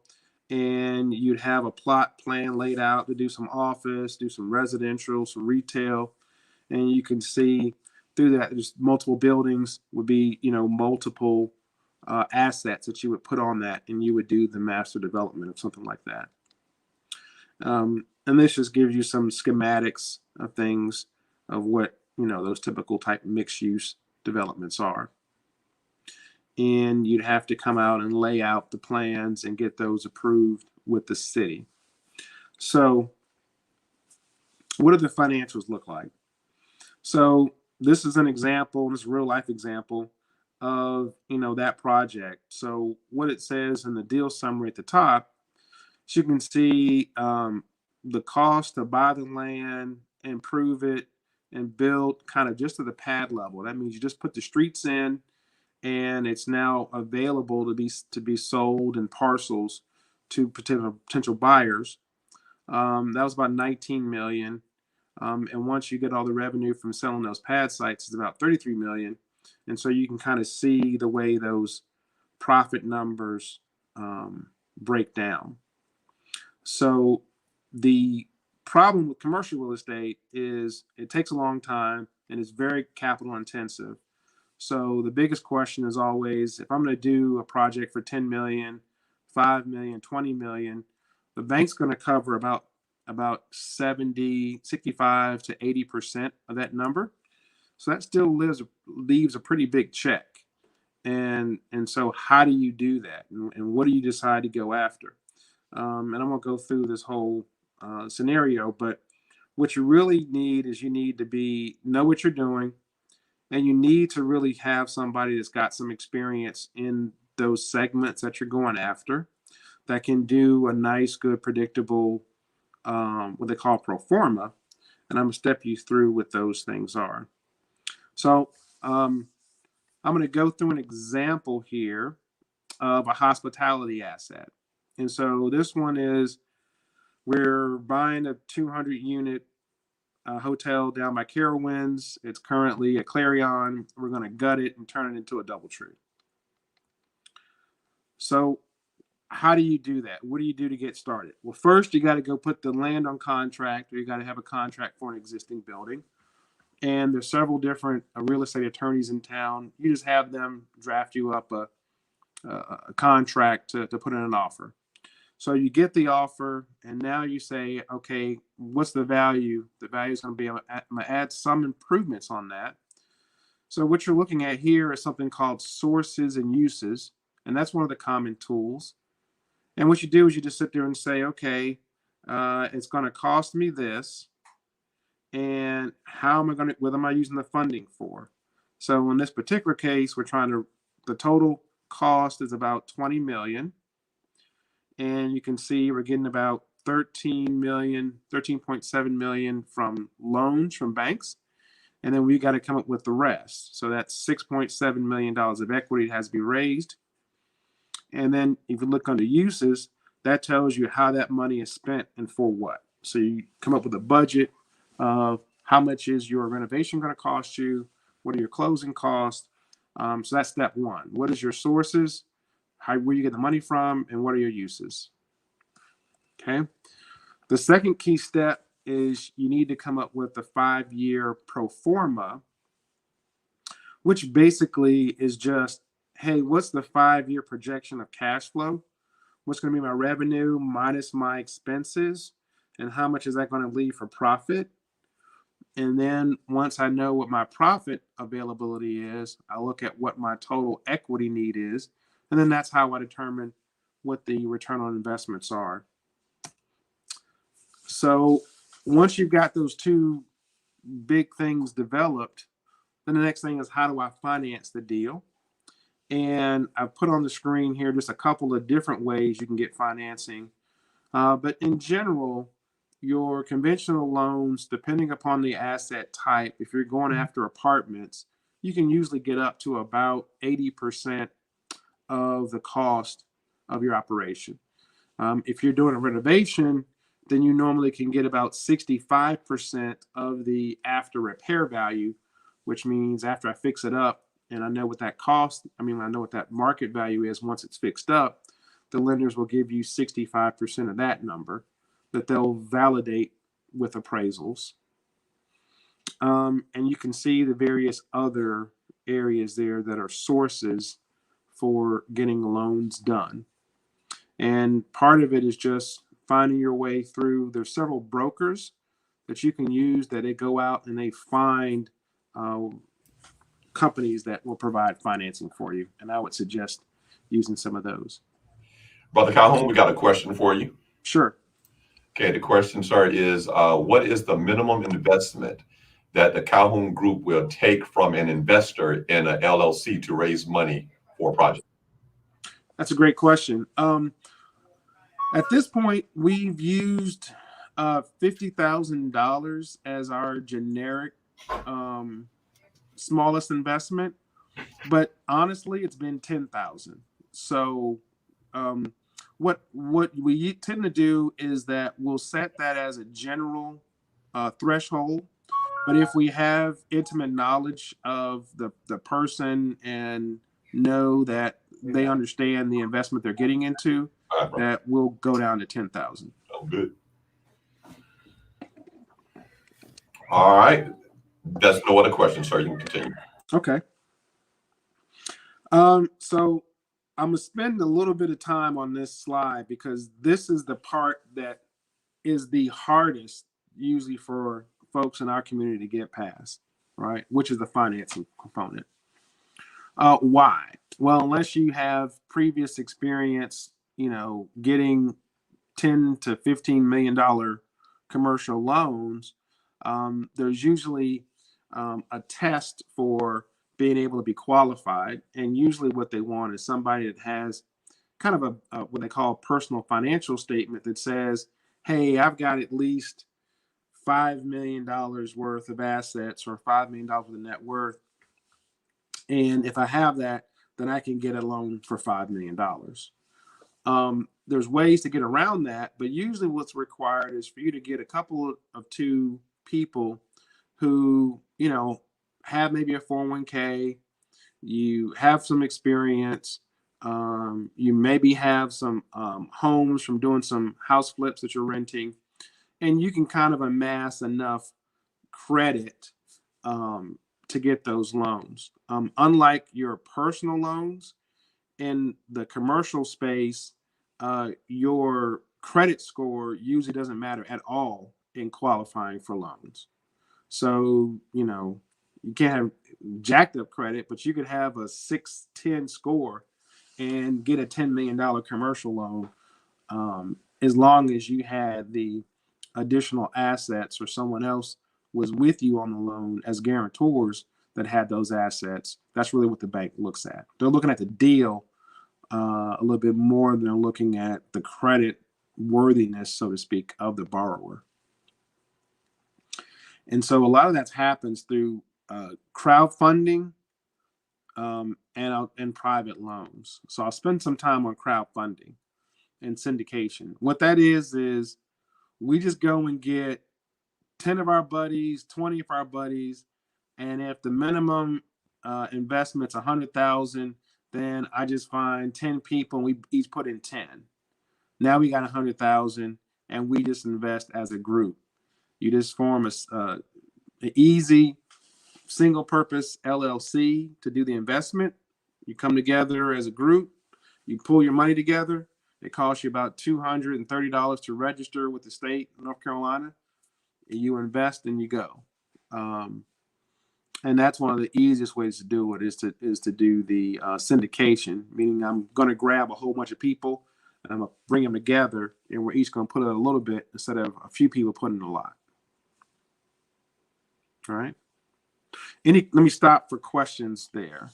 Speaker 4: And you'd have a plot plan laid out to do some office, do some residential, some retail. And you can see through that, there's multiple buildings would be, multiple assets that you would put on that, and you would do the master development of something like that. And this just gives you some schematics of things of what, those typical type mixed use developments are. And you'd have to come out and lay out the plans and get those approved with the city. So what do the financials look like? So this is an example, this is a real life example of, that project. So what it says in the deal summary at the top, so you can see the cost to buy the land, improve it, and build kind of just to the pad level. That means you just put the streets in, and it's now available to be sold in parcels to potential buyers. That was about 19 million. And once you get all the revenue from selling those pad sites, it's about 33 million. And so you can kind of see the way those profit numbers break down. So the problem with commercial real estate is it takes a long time and it's very capital intensive. So the biggest question is always, if I'm going to do a project for 10 million, 5 million, 20 million, the bank's going to cover about 65 to 80% of that number. So that still leaves a pretty big check. And so how do you do that? And what do you decide to go after? And I'm going to go through this whole scenario, but what you really need is you need to know what you're doing, and you need to really have somebody that's got some experience in those segments that you're going after that can do a nice, good, predictable, what they call pro forma. And I'm going to step you through what those things are. So I'm going to go through an example here of a hospitality asset. And so this one is, we're buying a 200 unit hotel down by Carowinds. It's currently a Clarion. We're going to gut it and turn it into a DoubleTree. So how do you do that? What do you do to get started? Well, first you got to go put the land on contract, or you got to have a contract for an existing building. And there's several different real estate attorneys in town. You just have them draft you up a contract to put in an offer. So you get the offer, and now you say, okay, what's the value? The value is going to be, I'm going to add some improvements on that. So what you're looking at here is something called sources and uses, and that's one of the common tools. And what you do is you just sit there and say, okay, it's going to cost me this, and what am I using the funding for? So in this particular case, the total cost is about 20 million. And you can see we're getting about 13.7 million from loans from banks. And then we got to come up with the rest. So that's $6.7 million of equity that has to be raised. And then if you look under uses, that tells you how that money is spent and for what. So you come up with a budget of how much is your renovation going to cost you? What are your closing costs? So that's step one. What is your sources? Where you get the money from, and what are your uses? Okay. The second key step is you need to come up with a 5-year pro forma, which basically is just, hey, what's the 5-year projection of cash flow? What's going to be my revenue minus my expenses? And how much is that going to leave for profit? And then once I know what my profit availability is, I look at what my total equity need is. And then that's how I determine what the return on investments are. So once you've got those two big things developed, then the next thing is, how do I finance the deal? And I've put on the screen here just a couple of different ways you can get financing. But in general, your conventional loans, depending upon the asset type, if you're going after apartments, you can usually get up to about 80% of the cost of your operation. If you're doing a renovation, then you normally can get about 65% of the after repair value, which means after I fix it up and I know what that cost, I know what that market value is once it's fixed up, the lenders will give you 65% of that number that they'll validate with appraisals. And you can see the various other areas there that are sources for getting loans done. And part of it is just finding your way through. There's several brokers that you can use that they go out and they find companies that will provide financing for you. And I would suggest using some of those.
Speaker 3: Brother Calhoun, we got a question for you.
Speaker 4: Sure.
Speaker 3: Okay, the question, sir, is what is the minimum investment that the Calhoun Group will take from an investor in an LLC to raise money for a project?
Speaker 4: That's a great question. At this point, we've used $50,000 as our generic smallest investment, but honestly, it's been 10,000. So what we tend to do is that we'll set that as a general threshold. But if we have intimate knowledge of the person and know that they understand the investment they're getting into, that will go down to 10,000.
Speaker 3: Oh, good. All right. That's no other questions, sir. You can continue.
Speaker 4: Okay. So I'm gonna spend a little bit of time on this slide because this is the part that is the hardest usually for folks in our community to get past, right? Which is the financing component. Why? Well, unless you have previous experience, getting $10 to $15 million commercial loans, there's usually a test for being able to be qualified. And usually what they want is somebody that has kind of a what they call a personal financial statement that says, hey, I've got at least $5 million worth of assets or $5 million worth of net worth. And if I have that, then I can get a loan for $5 million. There's ways to get around that, but usually what's required is for you to get a couple of two people who, have maybe a 401k, you have some experience, you maybe have some homes from doing some house flips that you're renting, and you can kind of amass enough credit to get those loans. Unlike your personal loans, in the commercial space, your credit score usually doesn't matter at all in qualifying for loans. So, you can't have jacked up credit, but you could have a 610 score and get a $10 million commercial loan as long as you had the additional assets or someone else was with you on the loan as guarantors that had those assets. That's really what the bank looks at. They're looking at the deal a little bit more than they're looking at the credit worthiness, so to speak, of the borrower. And so a lot of that happens through crowdfunding and private loans. So I'll spend some time on crowdfunding and syndication. What that is we just go and get 10 of our buddies, 20 of our buddies, and if the minimum investment's 100,000, then I just find 10 people and we each put in 10. Now we got 100,000 and we just invest as a group. You just form an easy single purpose LLC to do the investment. You come together as a group, you pull your money together. It costs you about $230 to register with the state of North Carolina. You invest and you go. And that's one of the easiest ways to do it is to do the syndication, meaning I'm going to grab a whole bunch of people and I'm going to bring them together and we're each going to put in a little bit instead of a few people putting in a lot. All right. Let me stop for questions there,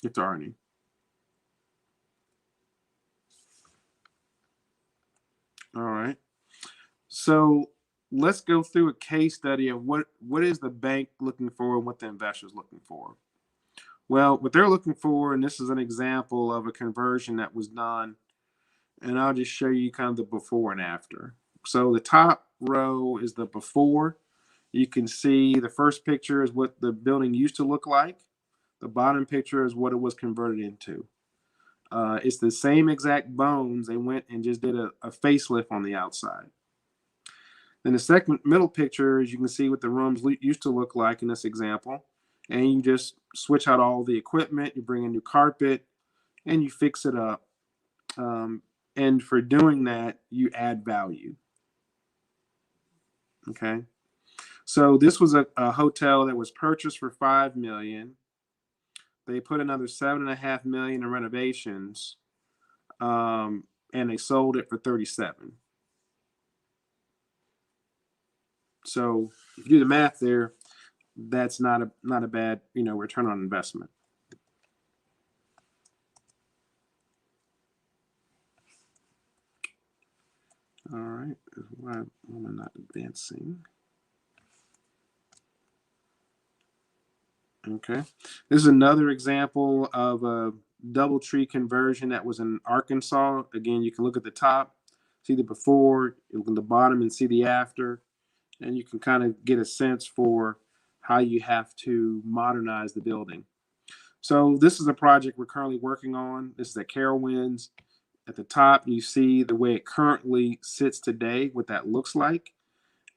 Speaker 4: if there are any. All right. So let's go through a case study of what is the bank looking for and what the investor's looking for. Well, what they're looking for, and this is an example of a conversion that was done, and I'll just show you kind of the before and after. So the top row is the before. You can see the first picture is what the building used to look like. The bottom picture is what it was converted into. It's the same exact bones. They went and just did a facelift on the outside. Then the second middle picture is you can see what the rooms used to look like in this example. and you just switch out all the equipment, you bring in new carpet, and you fix it up. And for doing that, you add value. Okay. So this was a hotel that was purchased for $5 million. They put another $7.5 million in renovations, and they sold it for 37. So if you do the math there, that's not a bad, return on investment. All right. Why am I not advancing? Okay. This is another example of a DoubleTree conversion that was in Arkansas. Again, you can look at the top, see the before, you look at the bottom and see the after, and you can kind of get a sense for how you have to modernize the building. So this is a project we're currently working on. This is at Carowinds. At the top, you see the way it currently sits today, what that looks like.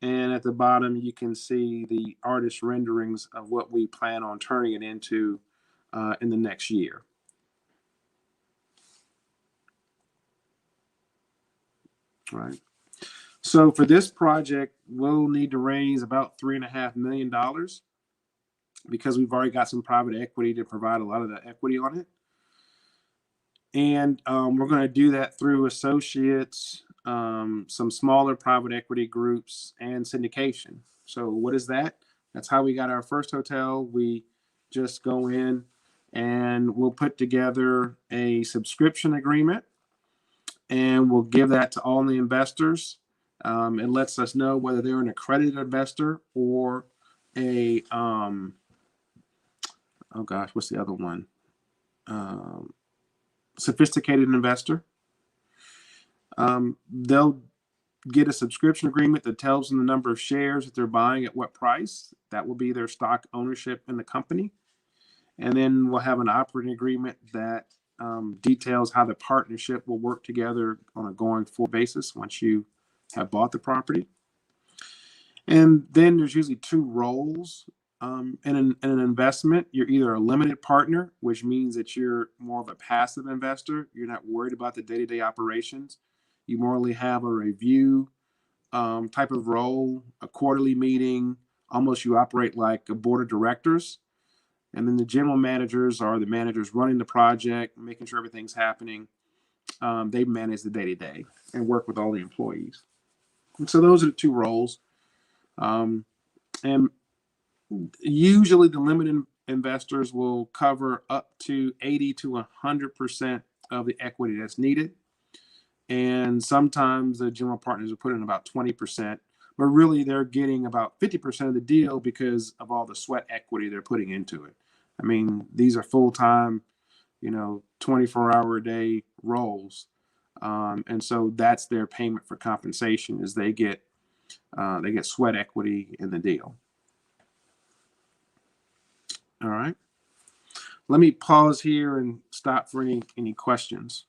Speaker 4: And at the bottom, you can see the artist renderings of what we plan on turning it into in the next year. All right. So for this project, we'll need to raise about $3.5 million because we've already got some private equity to provide a lot of the equity on it. And we're going to do that through associates, some smaller private equity groups, and syndication. So what is that? That's how we got our first hotel. We just go in and we'll put together a subscription agreement, and we'll give that to all the investors. It lets us know whether they're an accredited investor or a, oh gosh, what's the other one? Sophisticated investor. They'll get a subscription agreement that tells them the number of shares that they're buying at what price. That will be their stock ownership in the company. And then we'll have an operating agreement that details how the partnership will work together on a going forward basis once you have bought the property. And then there's usually two roles in an investment. You're either a limited partner, which means that you're more of a passive investor. You're not worried about the day-to-day operations. You morally have a review type of role, a quarterly meeting. Almost you operate like a board of directors. And then the general managers are the managers running the project, making sure everything's happening. They manage the day-to-day and work with all the employees. And so those are the two roles. And usually the limited investors will cover up to 80 to 100% of the equity that's needed. And sometimes the general partners will put in about 20%, but really they're getting about 50% of the deal because of all the sweat equity they're putting into it. I mean, these are full-time, 24-hour-a-day roles. And so that's their payment for compensation is they get sweat equity in the deal. All right. Let me pause here and stop for any questions.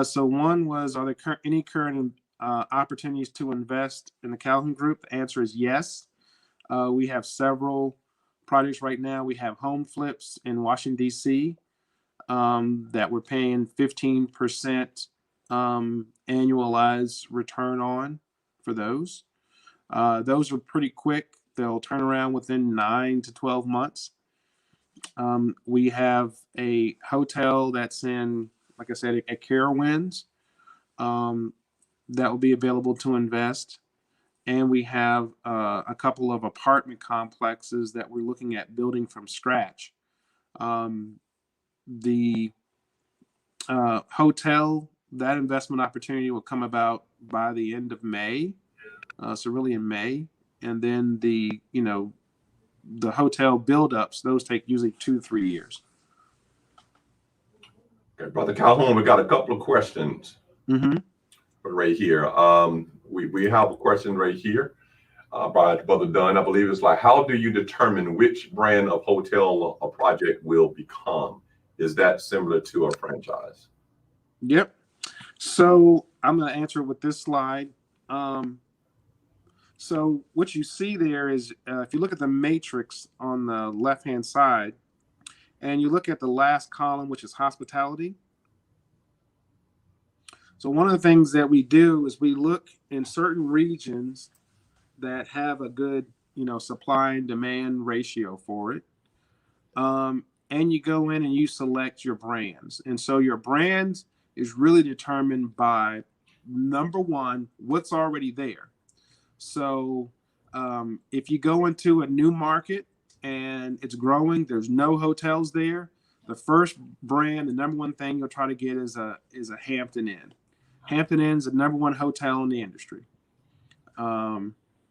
Speaker 4: So one was, are there any current opportunities to invest in the Calhoun Group? The answer is yes. We have several projects right now. We have home flips in Washington, D.C. That we're paying 15% annualized return on for those. Those are pretty quick. They'll turn around within 9 to 12 months. We have a hotel that's in, like I said, at Carowinds that will be available to invest. And we have a couple of apartment complexes that we're looking at building from scratch. The hotel, that investment opportunity will come about by the end of May. So really in May. And then the hotel build-ups, those take usually 2 to 3 years.
Speaker 3: Okay, Brother Calhoun, we got a couple of questions right here. We have a question right here by Brother Dunn. I believe it's like, how do you determine which brand of hotel a project will become? Is that similar to a franchise?
Speaker 4: Yep. So I'm going to answer with this slide. So what you see there is, if you look at the matrix on the left-hand side, and you look at the last column, which is hospitality. So one of the things that we do is we look in certain regions that have a good, supply and demand ratio for it. And you go in and you select your brands. And so your brands is really determined by, number one, what's already there. So if you go into a new market and it's growing, there's no hotels there, the first brand, the number one thing you'll try to get is a Hampton Inn. Hampton Inn's the number one hotel in the industry.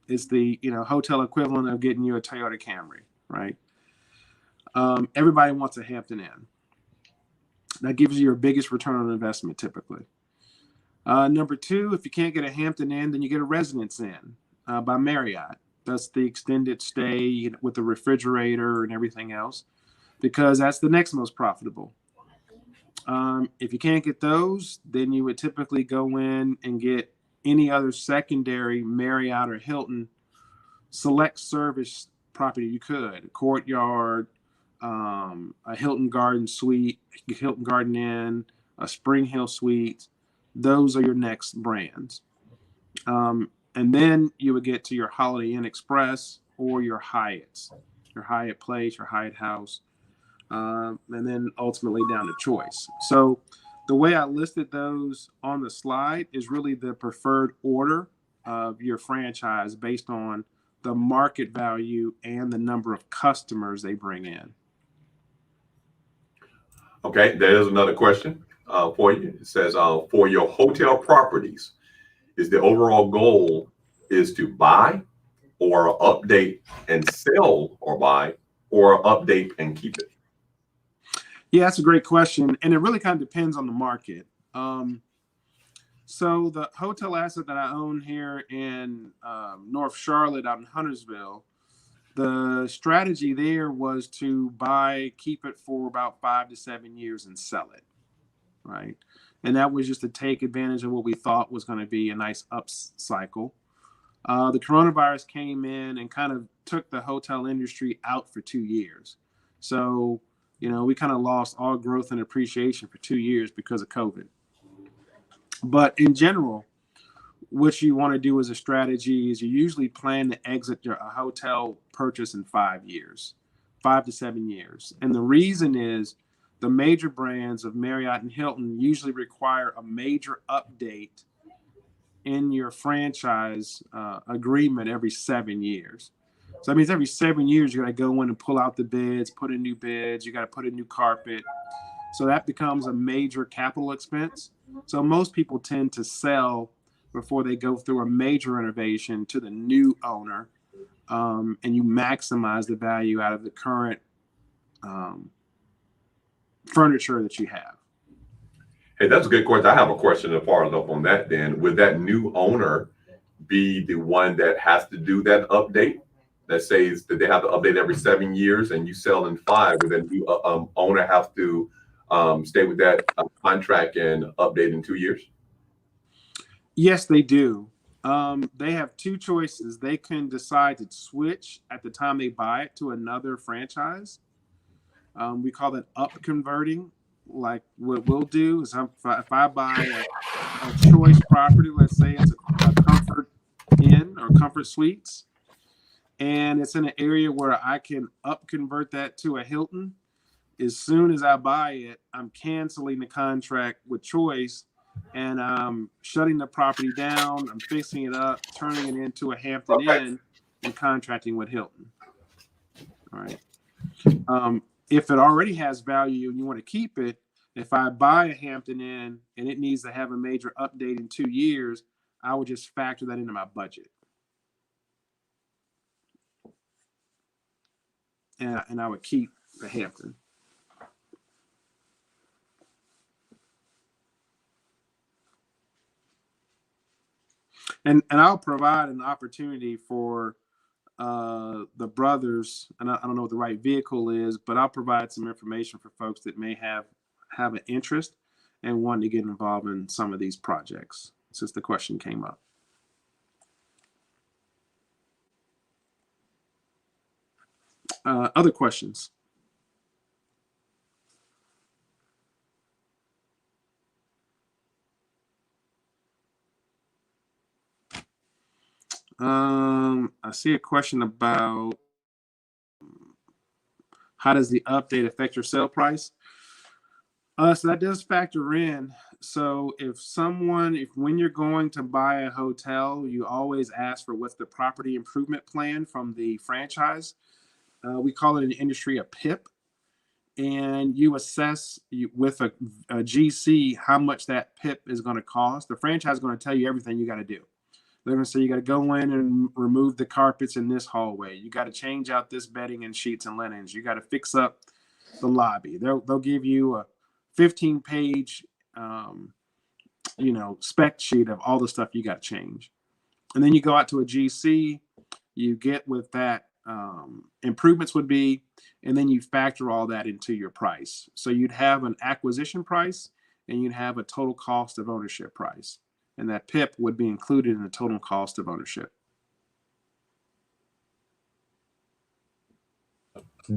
Speaker 4: It's the hotel equivalent of getting you a Toyota Camry, right? Everybody wants a Hampton Inn. That gives you your biggest return on investment typically. Number two, if you can't get a Hampton Inn, then you get a Residence Inn by Marriott. That's the extended stay with the refrigerator and everything else, because that's the next most profitable. If you can't get those, then you would typically go in and get any other secondary Marriott or Hilton select service property you could. A Courtyard, a Hilton Garden Suite, Hilton Garden Inn, a Spring Hill Suite. Those are your next brands. And then you would get to your Holiday Inn Express or your Hyatts, your Hyatt Place, your Hyatt House, and then ultimately down to Choice. So the way I listed those on the slide is really the preferred order of your franchise based on the market value and the number of customers they bring in.
Speaker 3: Okay, there's another question for you. It says, for your hotel properties, is the overall goal is to buy or update and sell, or buy or update and keep it?
Speaker 4: Yeah, that's a great question. And it really kind of depends on the market. So the hotel asset that I own here in North Charlotte out in Huntersville, the strategy there was to buy, keep it for about 5 to 7 years and sell it, right? And that was just to take advantage of what we thought was going to be a nice up cycle. The coronavirus came in and kind of took the hotel industry out for 2 years. So, we kind of lost all growth and appreciation for 2 years because of COVID. But in general, what you want to do as a strategy is you usually plan to exit a hotel purchase in 5 years, 5 to 7 years. And the reason is the major brands of Marriott and Hilton usually require a major update in your franchise agreement every 7 years. So that means every 7 years, you got to go in and pull out the bids, put in new bids. You got to put in new carpet. So that becomes a major capital expense. So most people tend to sell before they go through a major renovation to the new owner, and you maximize the value out of the current furniture that you have.
Speaker 3: Hey, that's a good question. I have a question to follow up on that then. Would that new owner be the one that has to do that update? That says that they have to update every 7 years and you sell in 5, would that new owner have to stay with that contract and update in 2 years?
Speaker 4: Yes, they do. They have two choices. They can decide to switch at the time they buy it to another franchise. We call that up converting. Like what we'll do is if I buy a Choice property, let's say it's a Comfort Inn or Comfort Suites, and it's in an area where I can up convert that to a Hilton. As soon as I buy it, I'm canceling the contract with Choice and I'm shutting the property down. I'm fixing it up, turning it into a Hampton Inn and contracting with Hilton. All right. If it already has value and you want to keep it, if I buy a Hampton Inn and it needs to have a major update in 2 years, I would just factor that into my budget. And I would keep the Hampton. And I'll provide an opportunity for the brothers, and I don't know what the right vehicle is, but I'll provide some information for folks that may have an interest and want to get involved in some of these projects, since the question came up. Other questions? I see a question about how does the update affect your sale price? So that does factor in. So when you're going to buy a hotel, you always ask for what's the property improvement plan from the franchise. We call it in the industry a PIP. And you assess with a GC how much that PIP is going to cost. The franchise is going to tell you everything you got to do. They're going to say you got to go in and remove the carpets in this hallway. You got to change out this bedding and sheets and linens. You got to fix up the lobby. They'll give you a 15-page spec sheet of all the stuff you got to change. And then you go out to a GC, you get what that improvements would be, and then you factor all that into your price. So you'd have an acquisition price and you'd have a total cost of ownership price. And that PIP would be included in the total cost of ownership.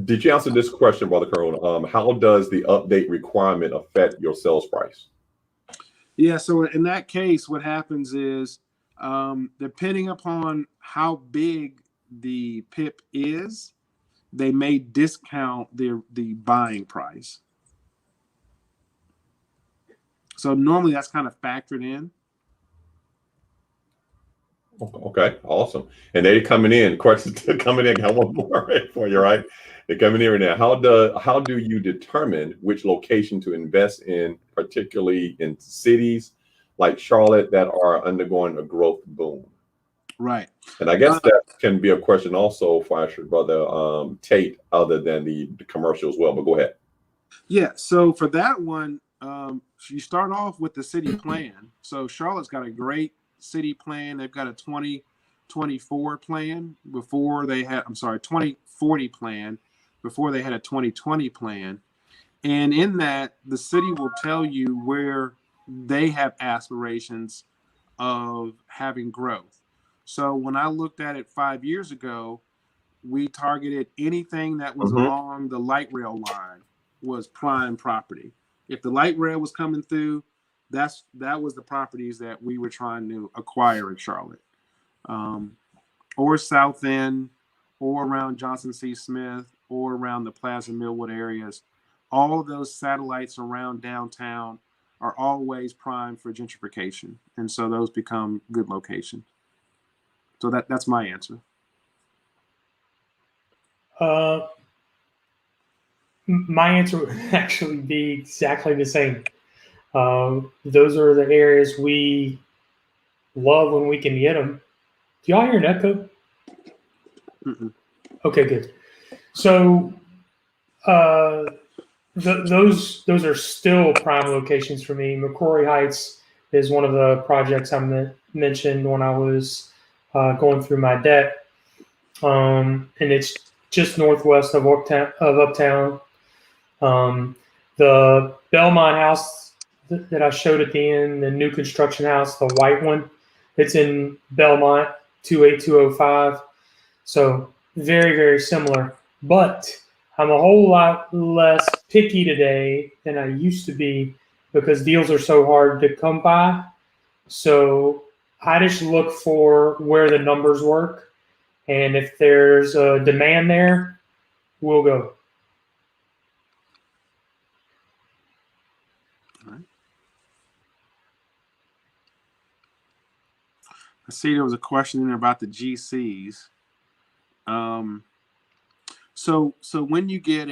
Speaker 3: Did you answer this question, Brother Colonel? How does the update requirement affect your sales price?
Speaker 4: Yeah, so in that case, what happens is, depending upon how big the PIP is, they may discount the buying price. So normally that's kind of factored in.
Speaker 3: Okay, awesome. And they're coming in. Questions coming in. Got one more right for you, right? They're coming in right now. How do you determine which location to invest in, particularly in cities like Charlotte that are undergoing a growth boom?
Speaker 4: Right.
Speaker 3: And I guess that can be a question also for our brother Tate, other than the commercial as well. But go ahead.
Speaker 4: Yeah. So for that one, you start off with the city plan. So Charlotte's got a great city plan. They've got a 2024 plan before they had, 2040 plan before they had a 2020 plan. And in that, the city will tell you where they have aspirations of having growth. So when I looked at it 5 years ago, we targeted anything that was along the light rail line was prime property. If the light rail was coming through, that was the properties that we were trying to acquire in Charlotte, or South End, or around Johnson C. Smith, or around the Plaza Millwood areas. All of those satellites around downtown are always prime for gentrification, and so those become good locations. So that's my answer.
Speaker 2: My answer would actually be exactly the same. Those are the areas we love when we can get them. Do y'all hear an echo?
Speaker 4: Mm-mm.
Speaker 2: Okay, good. So those are still prime locations for me. McCrory Heights is one of the projects I mentioned when I was going through my debt, and it's just northwest of Uptown. The Belmont house that I showed at the end, the new construction house, the white one, it's in Belmont, 28205. So very, very similar. But I'm a whole lot less picky today than I used to be because deals are so hard to come by. So I just look for where the numbers work. And if there's a demand there, we'll go.
Speaker 4: All right. I see there was a question in there about the GCs. So when you get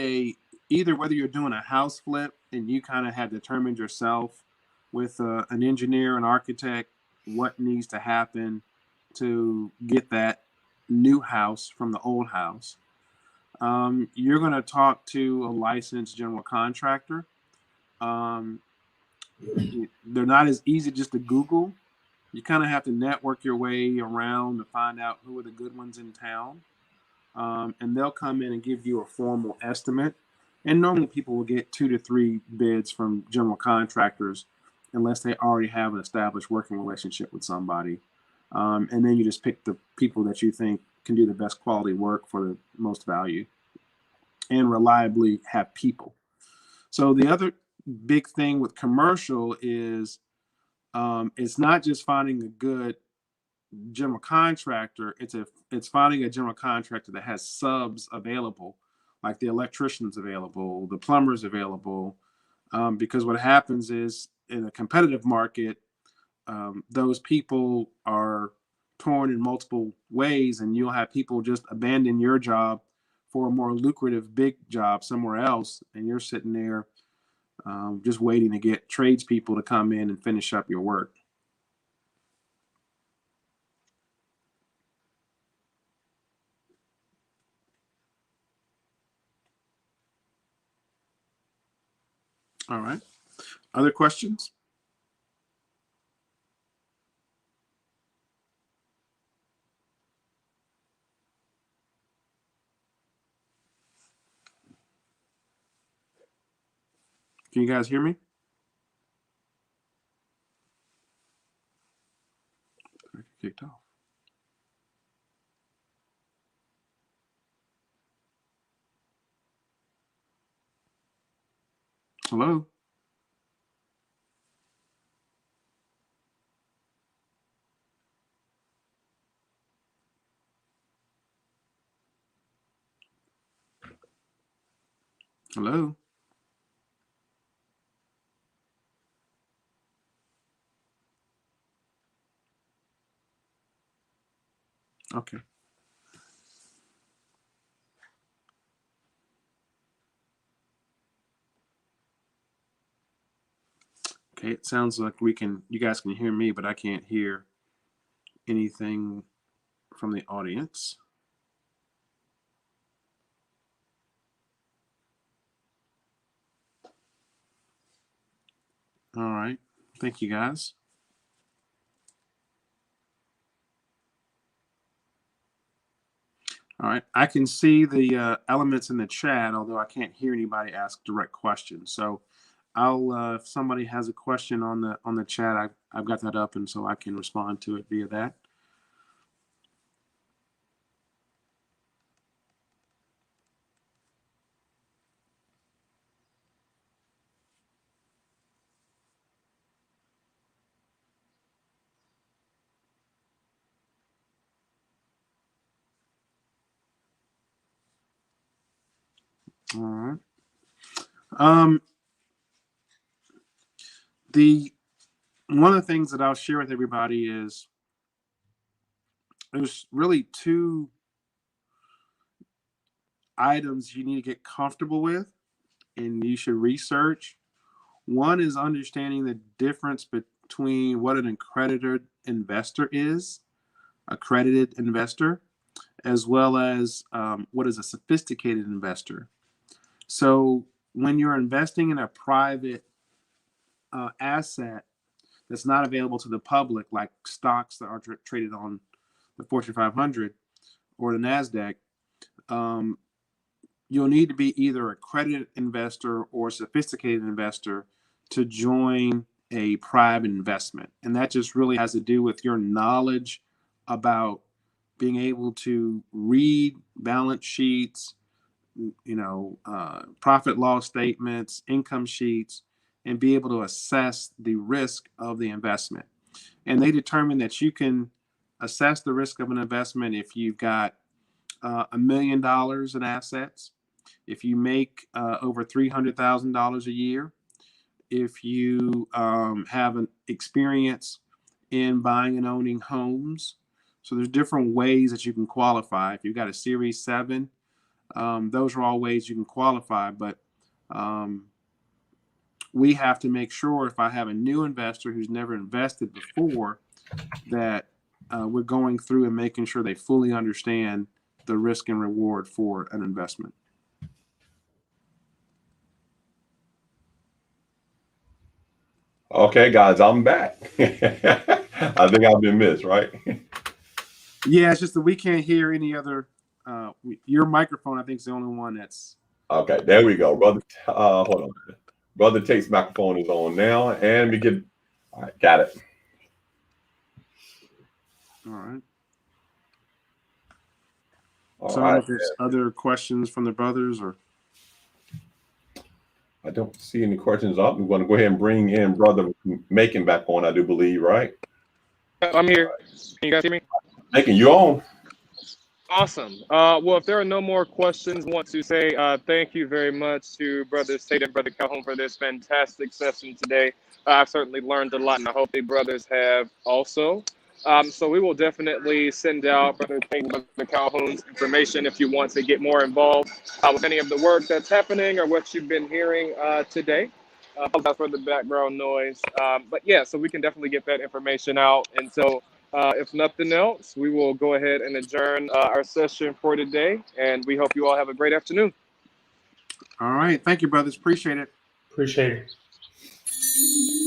Speaker 4: either whether you're doing a house flip and you kind of have determined yourself with an engineer, an architect, what needs to happen to get that new house from the old house, you're going to talk to a licensed general contractor. They're not as easy just to Google. You kind of have to network your way around to find out who are the good ones in town. And they'll come in and give you a formal estimate. And normally people will get 2 to 3 bids from general contractors unless they already have an established working relationship with somebody. And then you just pick the people that you think can do the best quality work for the most value. and reliably have people. So the other big thing with commercial is it's not just finding a good general contractor. It's finding a general contractor that has subs available, like the electricians available, the plumbers available. Because what happens is in a competitive market, those people are torn in multiple ways, and you'll have people just abandon your job for a more lucrative big job somewhere else, and you're sitting there just waiting to get tradespeople to come in and finish up your work. All right. Other questions? Can you guys hear me? I kicked off. Hello? Hello? Okay. Okay, it sounds like you guys can hear me, but I can't hear anything from the audience. All right. Thank you, guys. All right. I can see the elements in the chat, although I can't hear anybody ask direct questions. So I'll if somebody has a question on the chat, I've got that up, and so I can respond to it via that. All right. The one of the things that I'll share with everybody is there's really two items you need to get comfortable with and you should research. One is understanding the difference between what an accredited investor is, accredited investor, as well as what is a sophisticated investor. So when you're investing in a private asset that's not available to the public, like stocks that are traded on the Fortune 500 or the NASDAQ, you'll need to be either a accredited investor or a sophisticated investor to join a private investment. And that just really has to do with your knowledge about being able to read balance sheets, profit loss statements, income sheets, and be able to assess the risk of the investment. And they determine that you can assess the risk of an investment if you've got $1 million in assets, if you make over $300,000 a year, if you have an experience in buying and owning homes. So there's different ways that you can qualify. If you've got a Series 7, those are all ways you can qualify. But we have to make sure if I have a new investor who's never invested before, that we're going through and making sure they fully understand the risk and reward for an investment.
Speaker 3: Okay, guys, I'm back. I think I've been missed, right?
Speaker 4: Yeah, it's just that we can't hear any other. Your microphone, I think, is the only one that's.
Speaker 3: Okay, there we go, brother. Hold on. Brother Tate's microphone is on now, and we can. All right, got it.
Speaker 4: All right.
Speaker 3: All
Speaker 4: So
Speaker 3: right.
Speaker 4: I don't know if there's other questions from the brothers or.
Speaker 3: I don't see any questions up. I'm going to go ahead and bring in Brother Macon back on, I do believe, right?
Speaker 1: I'm here. Can you guys hear me?
Speaker 3: Macon, you on?
Speaker 1: Awesome. Well, if there are no more questions, I want to say thank you very much to Brother State and Brother Calhoun for this fantastic session today. I've certainly learned a lot, and I hope the brothers have also. So we will definitely send out Brother State and Brother Calhoun's information if you want to get more involved with any of the work that's happening or what you've been hearing today. Apologize for the background noise. But yeah, so we can definitely get that information out. And so if nothing else, we will go ahead and adjourn our session for today. And we hope you all have a great afternoon.
Speaker 4: All right. Thank you, brothers. Appreciate it.
Speaker 2: Appreciate it.